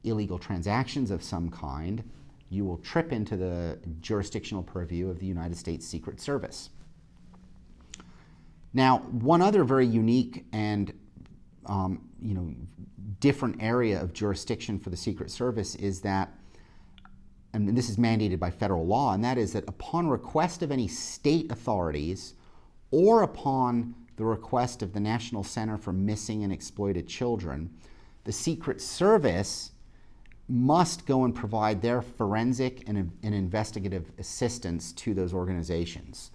illegal transactions of some kind, you will trip into the jurisdictional purview of the United States Secret Service. Now, one other very unique and different area of jurisdiction for the Secret Service is that, and this is mandated by federal law, and that is that upon request of any state authorities or upon the request of the National Center for Missing and Exploited Children, the Secret Service must go and provide their forensic and investigative assistance to those organizations.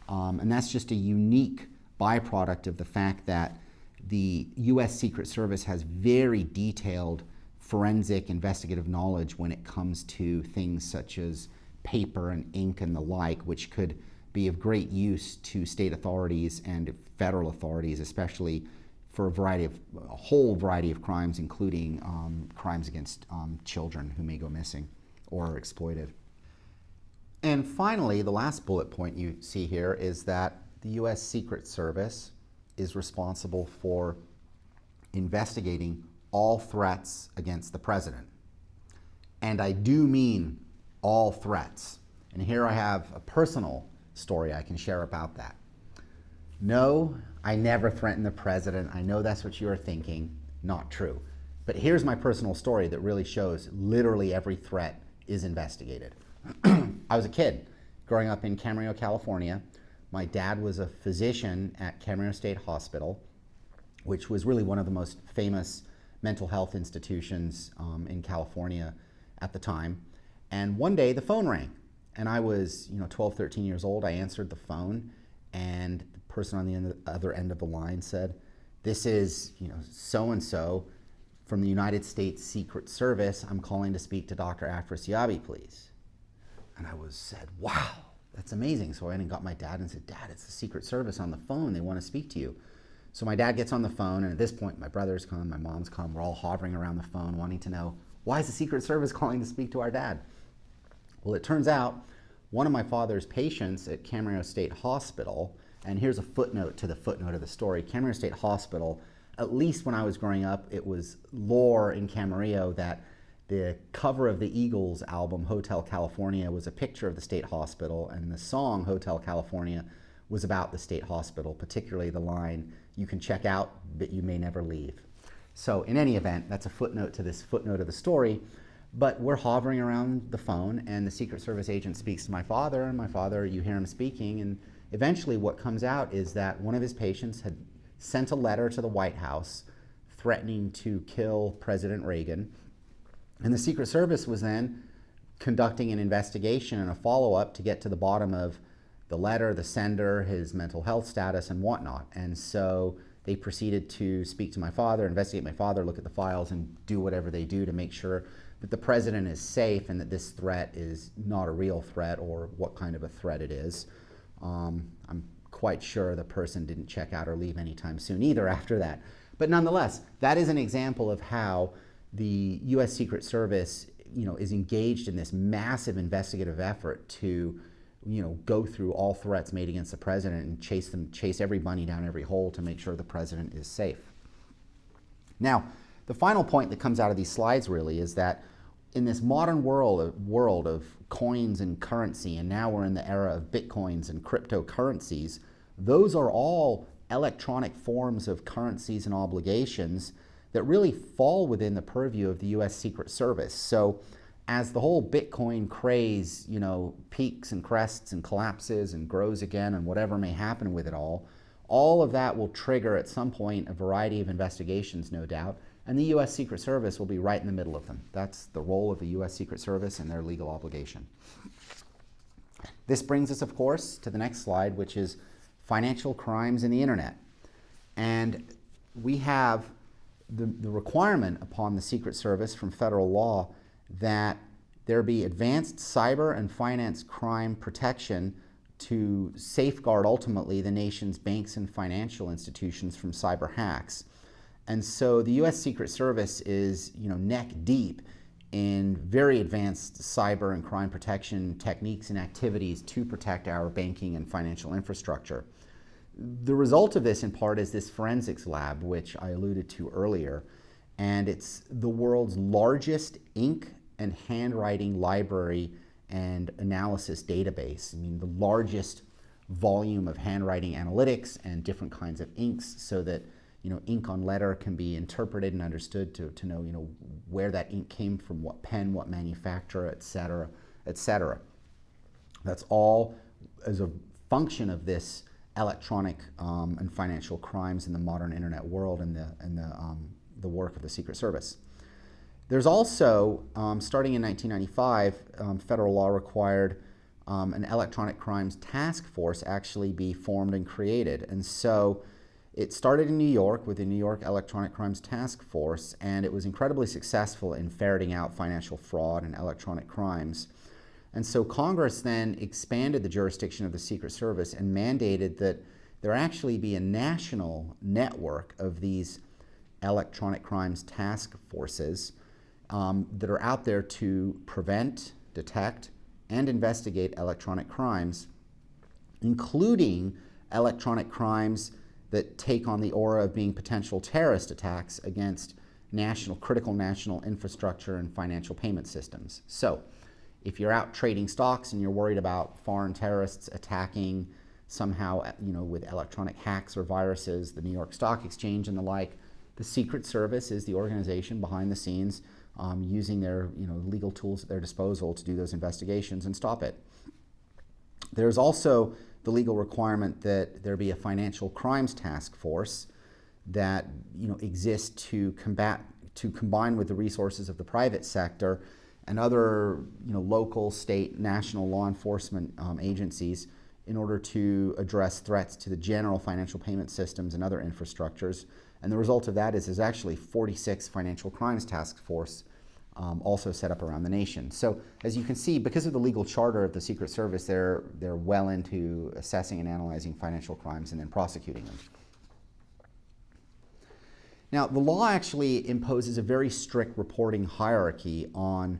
And that's just a unique byproduct of the fact that the U.S. Secret Service has very detailed forensic investigative knowledge when it comes to things such as paper and ink and the like, which could be of great use to state authorities and federal authorities, especially for a whole variety of crimes, including crimes against children who may go missing or are exploited. And finally, the last bullet point you see here is that the U.S. Secret Service is responsible for investigating all threats against the president. And I do mean all threats. And here I have a personal story I can share about that. No, I never threatened the president. I know that's what you are thinking. Not true. But here's my personal story that really shows literally every threat is investigated. I was a kid growing up in Camarillo, California. My dad was a physician at Camarillo State Hospital, which was really one of the most famous mental health institutions in California at the time. And one day the phone rang, and I was 12, 13 years old. I answered the phone, and the person on the other end of the line said, "This is so-and-so from the United States Secret Service. I'm calling to speak to Dr. Afrasiabi, please." And I said, "Wow, that's amazing." So I went and got my dad and said, "Dad, it's the Secret Service on the phone. They want to speak to you." So my dad gets on the phone, and at this point, my brothers come, my mom's come. We're all hovering around the phone wanting to know, why is the Secret Service calling to speak to our dad? Well, it turns out one of my father's patients at Camarillo State Hospital, and here's a footnote to the footnote of the story, Camarillo State Hospital, at least when I was growing up, it was lore in Camarillo that the cover of the Eagles album, Hotel California, was a picture of the state hospital, and the song Hotel California was about the state hospital, particularly the line, "You can check out, but you may never leave." So in any event, that's a footnote to this footnote of the story. But we're hovering around the phone, and the Secret Service agent speaks to my father, and my father, you hear him speaking, and eventually what comes out is that one of his patients had sent a letter to the White House threatening to kill President Reagan. And the Secret Service was then conducting an investigation and a follow-up to get to the bottom of the letter, the sender, his mental health status, and whatnot. And so they proceeded to speak to my father, investigate my father, look at the files, and do whatever they do to make sure that the president is safe and that this threat is not a real threat or what kind of a threat it is. I'm quite sure the person didn't check out or leave anytime soon either after that. But nonetheless, that is an example of how the U.S. Secret Service, is engaged in this massive investigative effort to, go through all threats made against the president and chase every bunny down every hole to make sure the president is safe. Now, the final point that comes out of these slides really is that in this modern world of coins and currency, and now we're in the era of bitcoins and cryptocurrencies, those are all electronic forms of currencies and obligations that really fall within the purview of the U.S. Secret Service. So as the whole Bitcoin craze, peaks and crests and collapses and grows again and whatever may happen with it all of that will trigger at some point a variety of investigations, no doubt, and the U.S. Secret Service will be right in the middle of them. That's the role of the U.S. Secret Service and their legal obligation. This brings us, of course, to the next slide, which is financial crimes in the internet. And we have the requirement upon the Secret Service from federal law that there be advanced cyber and finance crime protection to safeguard ultimately the nation's banks and financial institutions from cyber hacks. And so the U.S. Secret Service is, neck deep in very advanced cyber and crime protection techniques and activities to protect our banking and financial infrastructure. The result of this, in part, is this forensics lab, which I alluded to earlier, and it's the world's largest ink and handwriting library and analysis database. I mean, the largest volume of handwriting analytics and different kinds of inks, so that ink on letter can be interpreted and understood to know where that ink came from, what pen, what manufacturer, et cetera, et cetera. That's all as a function of this electronic and financial crimes in the modern internet world and the work of the Secret Service. There's also, starting in 1995, federal law required an electronic crimes task force actually be formed and created. And so it started in New York with the New York Electronic Crimes Task Force, and it was incredibly successful in ferreting out financial fraud and electronic crimes. And so Congress then expanded the jurisdiction of the Secret Service and mandated that there actually be a national network of these electronic crimes task forces that are out there to prevent, detect, and investigate electronic crimes, including electronic crimes that take on the aura of being potential terrorist attacks against critical national infrastructure and financial payment systems. So, if you're out trading stocks and you're worried about foreign terrorists attacking somehow, with electronic hacks or viruses, the New York Stock Exchange and the like, the Secret Service is the organization behind the scenes using their legal tools at their disposal to do those investigations and stop it. There's also the legal requirement that there be a financial crimes task force that exists to combine with the resources of the private sector and other local, state, national law enforcement agencies in order to address threats to the general financial payment systems and other infrastructures. And the result of that is there's actually 46 financial crimes task force also set up around the nation. So as you can see, because of the legal charter of the Secret Service, they're well into assessing and analyzing financial crimes and then prosecuting them. Now, the law actually imposes a very strict reporting hierarchy on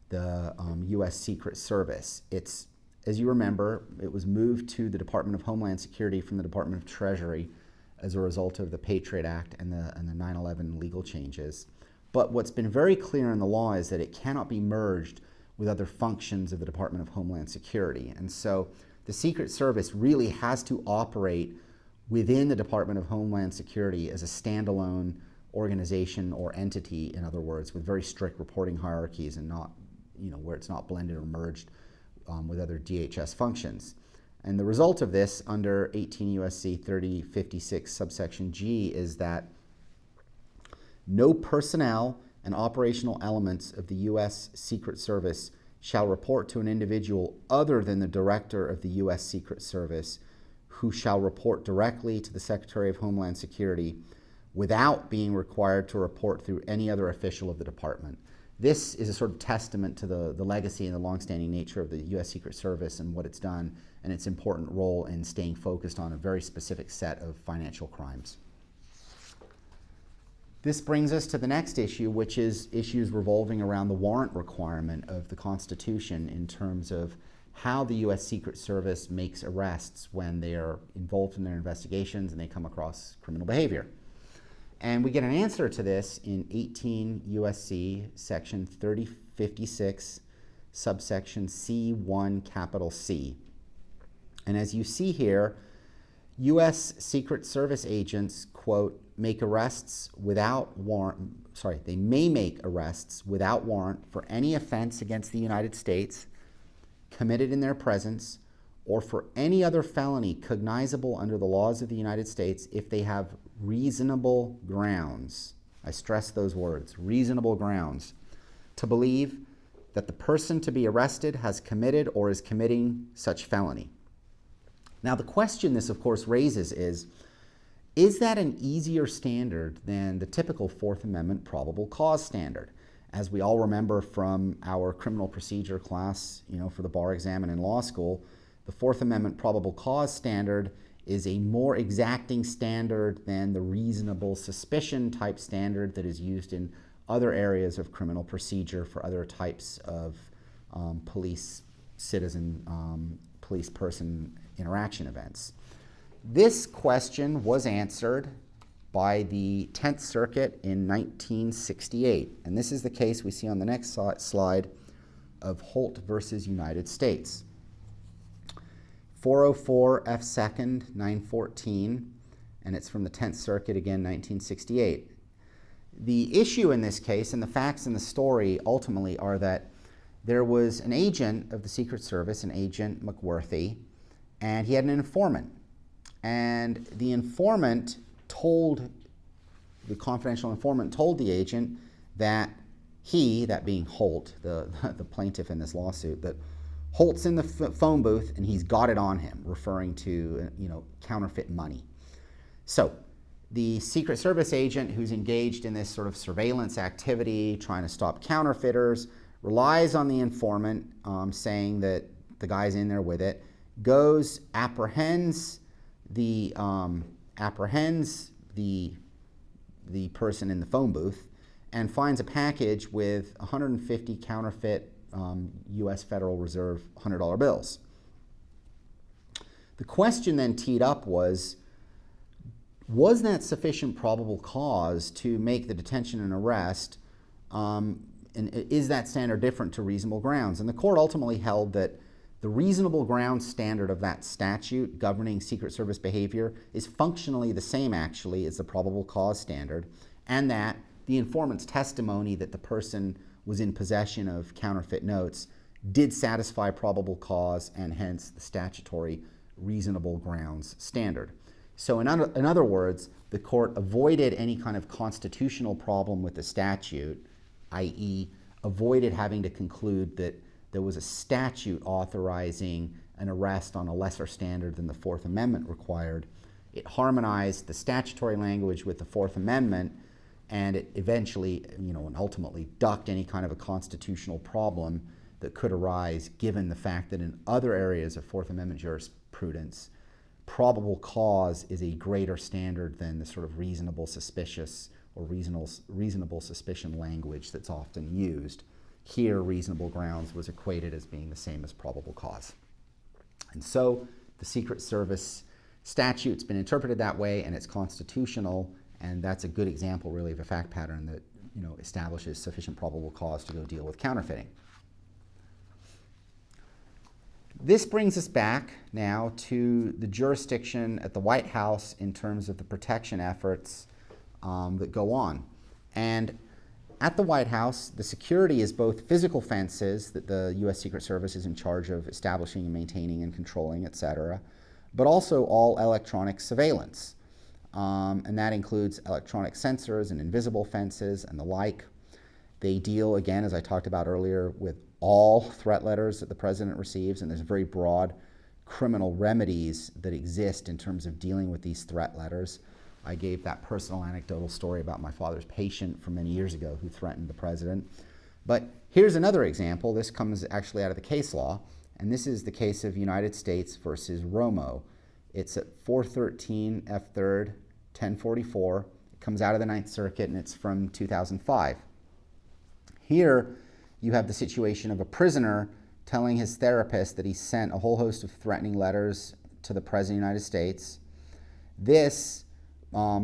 the U.S. Secret Service. It's, as you remember, it was moved to the Department of Homeland Security from the Department of Treasury as a result of the Patriot Act and the 9/11 legal changes. But what's been very clear in the law is that it cannot be merged with other functions of the Department of Homeland Security. And so the Secret Service really has to operate within the Department of Homeland Security as a standalone organization or entity, in other words, with very strict reporting hierarchies and not, where it's not blended or merged with other DHS functions. And the result of this under 18 U.S.C. 3056 subsection G is that no personnel and operational elements of the U.S. Secret Service shall report to an individual other than the director of the U.S. Secret Service, who shall report directly to the Secretary of Homeland Security without being required to report through any other official of the department. This is a sort of testament to the legacy and the longstanding nature of the U.S. Secret Service and what it's done and its important role in staying focused on a very specific set of financial crimes. This brings us to the next issue, which is issues revolving around the warrant requirement of the Constitution in terms of how the U.S. Secret Service makes arrests when they are involved in their investigations and they come across criminal behavior. And we get an answer to this in 18 U.S.C. section 3056, subsection C1, capital C. And as you see here, U.S. Secret Service agents, quote, make arrests without warrant, they may make arrests without warrant for any offense against the United States committed in their presence or for any other felony cognizable under the laws of the United States if they have reasonable grounds, I stress those words, reasonable grounds, to believe that the person to be arrested has committed or is committing such felony. Now, the question this, of course, raises is that an easier standard than the typical Fourth Amendment probable cause standard? As we all remember from our criminal procedure class, for the bar exam and in law school, the Fourth Amendment probable cause standard is a more exacting standard than the reasonable suspicion type standard that is used in other areas of criminal procedure for other types of police-citizen, police-person interaction events. This question was answered by the 10th Circuit in 1968. And this is the case we see on the next slide of Holt versus United States. 404 F. 2nd, 914, and it's from the 10th Circuit, again, 1968. The issue in this case, and the facts in the story ultimately, are that there was an agent of the Secret Service, an agent McWorthy, and he had an informant. And the informant told, the confidential informant told the agent that he, that being Holt, the plaintiff in this lawsuit, that Holt's in the phone booth and he's got it on him, referring to, counterfeit money. So the Secret Service agent who's engaged in this sort of surveillance activity, trying to stop counterfeiters, relies on the informant saying that the guy's in there with it, goes, apprehends the person in the phone booth, and finds a package with 150 counterfeit U.S. Federal Reserve $100 bills. The question then teed up was that sufficient probable cause to make the detention and arrest, and is that standard different to reasonable grounds? And the court ultimately held that the reasonable grounds standard of that statute governing Secret Service behavior is functionally the same, actually, as the probable cause standard, and that the informant's testimony that the person was in possession of counterfeit notes did satisfy probable cause and hence the statutory reasonable grounds standard. So in other words, the court avoided any kind of constitutional problem with the statute, i.e. avoided having to conclude that there was a statute authorizing an arrest on a lesser standard than the Fourth Amendment required. It harmonized the statutory language with the Fourth Amendment, and it eventually, and ultimately ducked any kind of a constitutional problem that could arise given the fact that in other areas of Fourth Amendment jurisprudence, probable cause is a greater standard than the sort of reasonable suspicious or reasonable suspicion language that's often used. Here, reasonable grounds was equated as being the same as probable cause. And so the Secret Service statute's been interpreted that way, and it's constitutional, and that's a good example, really, of a fact pattern that establishes sufficient probable cause to go deal with counterfeiting. This brings us back now to the jurisdiction at the White House in terms of the protection efforts that go on. And at the White House, the security is both physical fences that the U.S. Secret Service is in charge of establishing and maintaining and controlling, etc., but also all electronic surveillance. And that includes electronic sensors and invisible fences and the like. They deal, again, as I talked about earlier, with all threat letters that the president receives, and there's very broad criminal remedies that exist in terms of dealing with these threat letters. I gave that personal anecdotal story about my father's patient from many years ago who threatened the president. But here's another example. This comes actually out of the case law, and this is the case of United States versus Romo. It's at 413 F. 3rd, 1044. It comes out of the Ninth Circuit, and it's from 2005. Here, you have the situation of a prisoner telling his therapist that he sent a whole host of threatening letters to the President of the United States. This,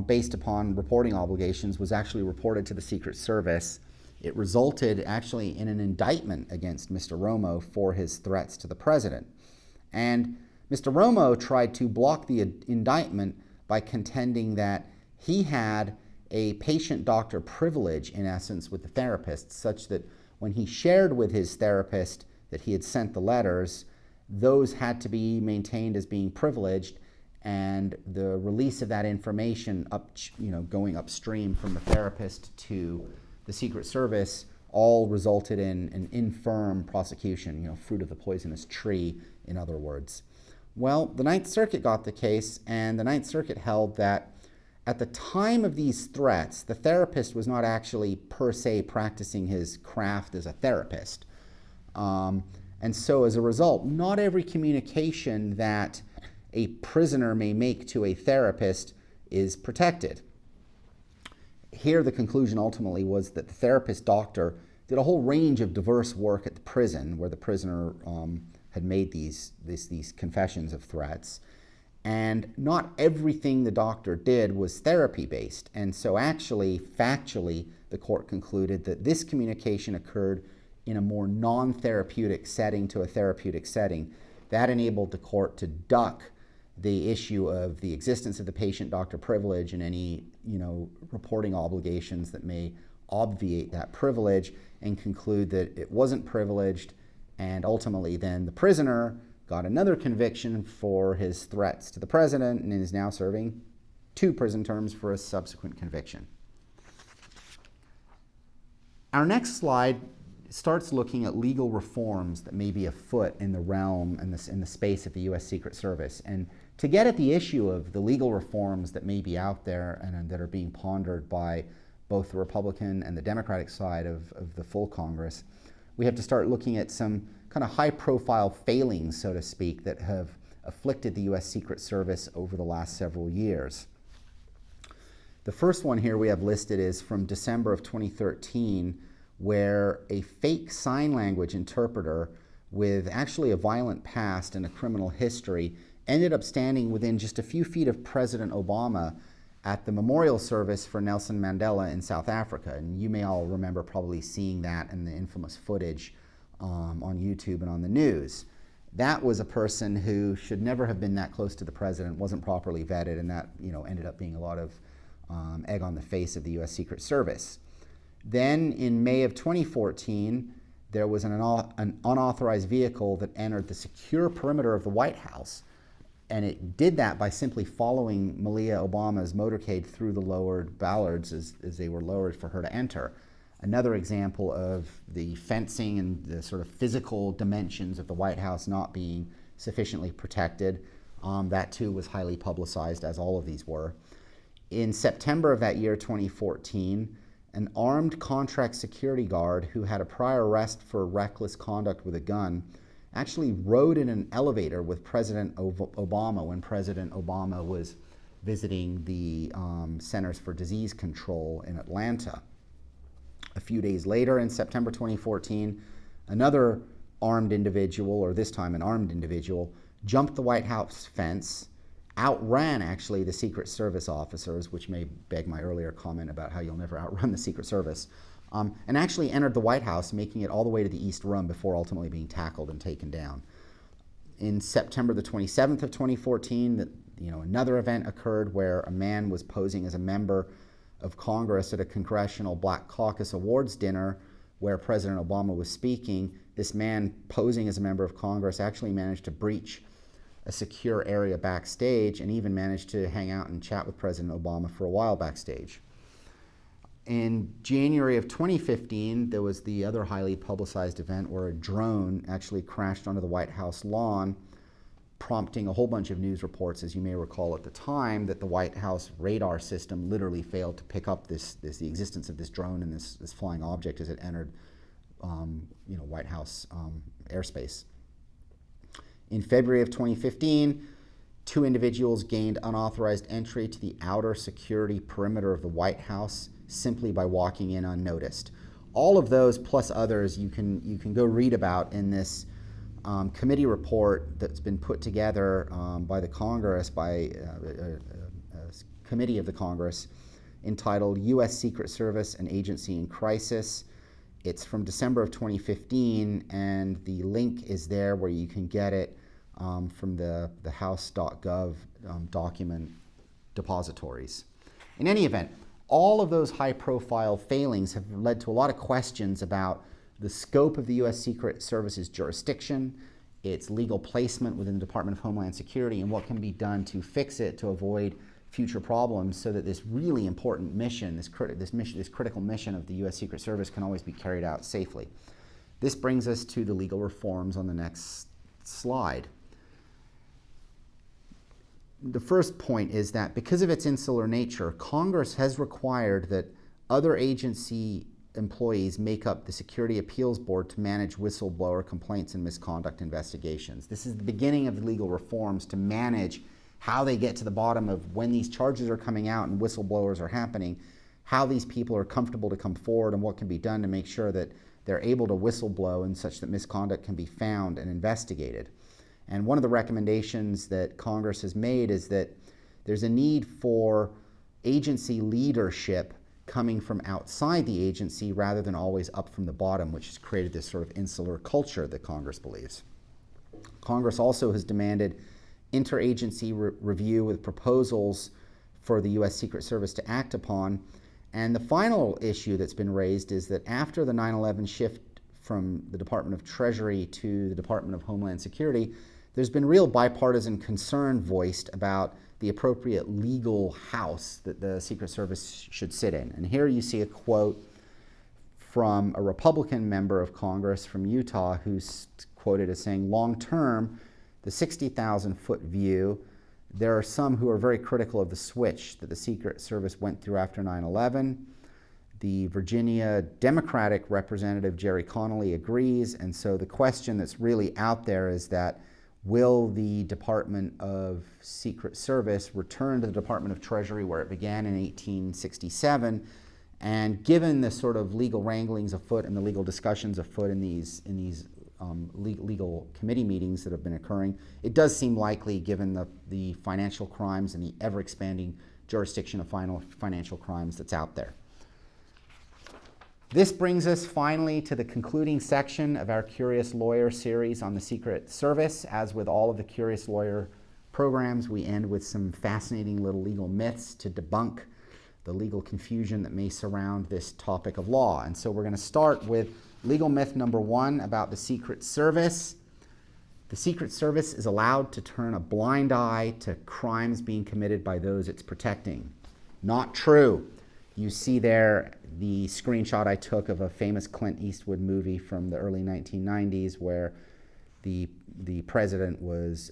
based upon reporting obligations, was actually reported to the Secret Service. It resulted actually in an indictment against Mr. Romo for his threats to the president. And Mr. Romo tried to block the indictment by contending that he had a patient-doctor privilege, in essence, with the therapist, such that when he shared with his therapist that he had sent the letters, those had to be maintained as being privileged, and the release of that information going upstream from the therapist to the Secret Service all resulted in an infirm prosecution, fruit of the poisonous tree, in other words. Well, the Ninth Circuit got the case, and the Ninth Circuit held that at the time of these threats, the therapist was not actually per se practicing his craft as a therapist. And so as a result, not every communication that a prisoner may make to a therapist is protected. Here, the conclusion ultimately was that the therapist doctor did a whole range of diverse work at the prison where the prisoner had made these confessions of threats. And not everything the doctor did was therapy-based. And so actually, factually, the court concluded that this communication occurred in a more non-therapeutic setting to a therapeutic setting. That enabled the court to duck the issue of the existence of the patient-doctor privilege and any, reporting obligations that may obviate that privilege, and conclude that it wasn't privileged. And ultimately then the prisoner got another conviction for his threats to the president and is now serving 2 prison terms for a subsequent conviction. Our next slide starts looking at legal reforms that may be afoot in the realm and in the space of the U.S. Secret Service. And to get at the issue of the legal reforms that may be out there and that are being pondered by both the Republican and the Democratic side of the full Congress, we have to start looking at some kind of high-profile failings, so to speak, that have afflicted the U.S. Secret Service over the last several years. The first one here we have listed is from December of 2013, where a fake sign language interpreter with actually a violent past and a criminal history ended up standing within just a few feet of President Obama at the memorial service for Nelson Mandela in South Africa. And you may all remember probably seeing that in the infamous footage on YouTube and on the news. That was a person who should never have been that close to the president, wasn't properly vetted, and that ended up being a lot of egg on the face of the U.S. Secret Service. Then in May of 2014, there was an unauthorized vehicle that entered the secure perimeter of the White House, and it did that by simply following Malia Obama's motorcade through the lowered ballards as they were lowered for her to enter. Another example of the fencing and the sort of physical dimensions of the White House not being sufficiently protected. That too was highly publicized, as all of these were. In September of that year, 2014, an armed contract security guard who had a prior arrest for reckless conduct with a gun actually rode in an elevator with President Obama when President Obama was visiting the Centers for Disease Control in Atlanta. A few days later, in September 2014, another armed individual, or this time an armed individual, jumped the White House fence, outran actually the Secret Service officers, which may beg my earlier comment about how you'll never outrun the Secret Service, and actually entered the White House, making it all the way to the East Room before ultimately being tackled and taken down. In September the 27th of 2014, another event occurred where a man was posing as a member of Congress at a Congressional Black Caucus Awards dinner where President Obama was speaking. This man posing as a member of Congress actually managed to breach a secure area backstage and even managed to hang out and chat with President Obama for a while backstage. In January of 2015, there was the other highly publicized event where a drone actually crashed onto the White House lawn, prompting a whole bunch of news reports, as you may recall at the time, that the White House radar system literally failed to pick up the existence of this drone and this flying object as it entered White House airspace. In February of 2015, 2 individuals gained unauthorized entry to the outer security perimeter of the White House simply by walking in unnoticed. All of those plus others you can go read about in this committee report that's been put together by the Congress, by a committee of the Congress, entitled U.S. Secret Service, an Agency in Crisis. It's from December of 2015, and the link is there where you can get it from the house.gov document depositories. In any event, all of those high-profile failings have led to a lot of questions about the scope of the U.S. Secret Service's jurisdiction, its legal placement within the Department of Homeland Security, and what can be done to fix it to avoid future problems so that this really important mission, this critical mission of the U.S. Secret Service can always be carried out safely. This brings us to the legal reforms on the next slide. The first point is that because of its insular nature, Congress has required that other agency employees make up the Security Appeals Board to manage whistleblower complaints and misconduct investigations. This is the beginning of the legal reforms to manage how they get to the bottom of when these charges are coming out and whistleblowers are happening, how these people are comfortable to come forward and what can be done to make sure that they're able to whistleblow and such that misconduct can be found and investigated. And one of the recommendations that Congress has made is that there's a need for agency leadership coming from outside the agency rather than always up from the bottom, which has created this sort of insular culture that Congress believes. Congress also has demanded interagency review with proposals for the U.S. Secret Service to act upon. And the final issue that's been raised is that after the 9/11 shift from the Department of Treasury to the Department of Homeland Security, there's been real bipartisan concern voiced about the appropriate legal house that the Secret Service should sit in. And here you see a quote from a Republican member of Congress from Utah who's quoted as saying, long term, the 60,000-foot view, there are some who are very critical of the switch that the Secret Service went through after 9/11. The Virginia Democratic Representative Jerry Connolly agrees, and so the question that's really out there is that will the Department of Secret Service return to the Department of Treasury where it began in 1867? And given the sort of legal wranglings afoot and the legal discussions afoot in these legal committee meetings that have been occurring, it does seem likely, given the financial crimes and the ever-expanding jurisdiction of financial crimes that's out there. This brings us finally to the concluding section of our Curious Lawyer series on the Secret Service. As with all of the Curious Lawyer programs, we end with some fascinating little legal myths to debunk the legal confusion that may surround this topic of law. And so we're going to start with legal myth number 1 about the Secret Service. The Secret Service is allowed to turn a blind eye to crimes being committed by those it's protecting. Not true. You see there the screenshot I took of a famous Clint Eastwood movie from the early 1990s where the president was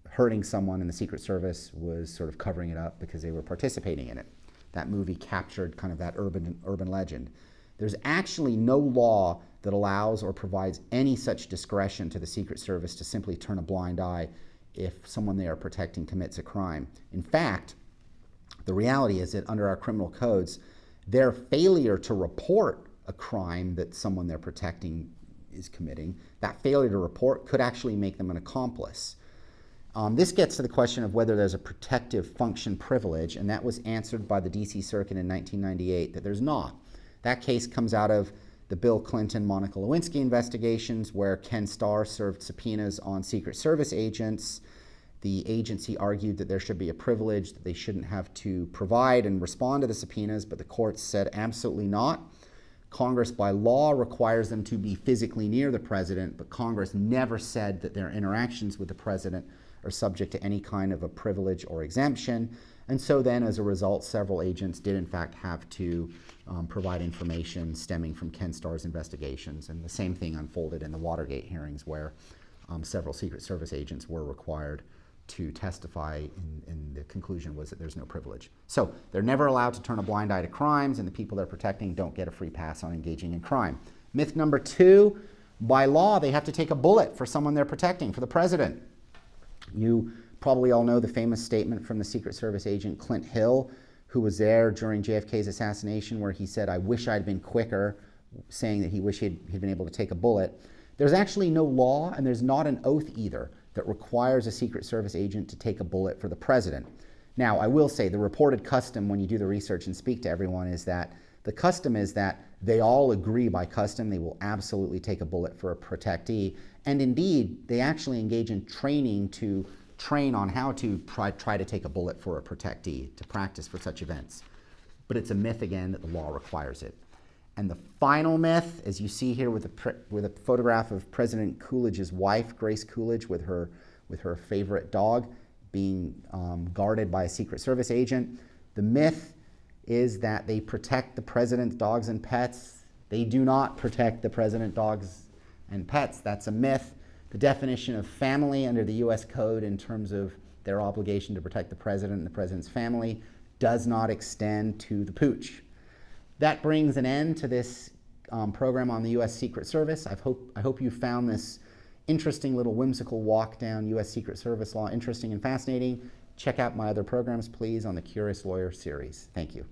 hurting someone and the Secret Service was sort of covering it up because they were participating in it. That movie captured kind of that urban legend. There's actually no law that allows or provides any such discretion to the Secret Service to simply turn a blind eye if someone they are protecting commits a crime. In fact, the reality is that under our criminal codes, their failure to report a crime that someone they're protecting is committing, that failure to report could actually make them an accomplice. This gets to the question of whether there's a protective function privilege, and that was answered by the D.C. Circuit in 1998 that there's not. That case comes out of the Bill Clinton, Monica Lewinsky investigations where Ken Starr served subpoenas on Secret Service agents. The agency argued that there should be a privilege, that they shouldn't have to provide and respond to the subpoenas, but the courts said absolutely not. Congress by law requires them to be physically near the president, but Congress never said that their interactions with the president are subject to any kind of a privilege or exemption. And so then, as a result, several agents did in fact have to provide information stemming from Ken Starr's investigations. And the same thing unfolded in the Watergate hearings where several Secret Service agents were required to testify, and the conclusion was that there's no privilege. So they're never allowed to turn a blind eye to crimes, and the people they're protecting don't get a free pass on engaging in crime. Myth number 2, by law, they have to take a bullet for someone they're protecting, for the president. You probably all know the famous statement from the Secret Service agent Clint Hill, who was there during JFK's assassination, where he said, "I wish I'd been quicker," saying that he wished he'd been able to take a bullet. There's actually no law, and there's not an oath either, that requires a Secret Service agent to take a bullet for the president. Now, I will say the reported custom when you do the research and speak to everyone is that the custom is that they all agree by custom they will absolutely take a bullet for a protectee. And indeed, they actually engage in training to train on how to try to take a bullet for a protectee, to practice for such events. But it's a myth, again, that the law requires it. And the final myth, as you see here with a photograph of President Coolidge's wife, Grace Coolidge, with her favorite dog being guarded by a Secret Service agent. The myth is that they protect the president's dogs and pets. They do not protect the president's dogs and pets. That's a myth. The definition of family under the U.S. Code in terms of their obligation to protect the president and the president's family does not extend to the pooch. That brings an end to this program on the U.S. Secret Service. I hope you found this interesting little whimsical walk down U.S. Secret Service law interesting and fascinating. Check out my other programs, please, on the Curious Lawyer series. Thank you.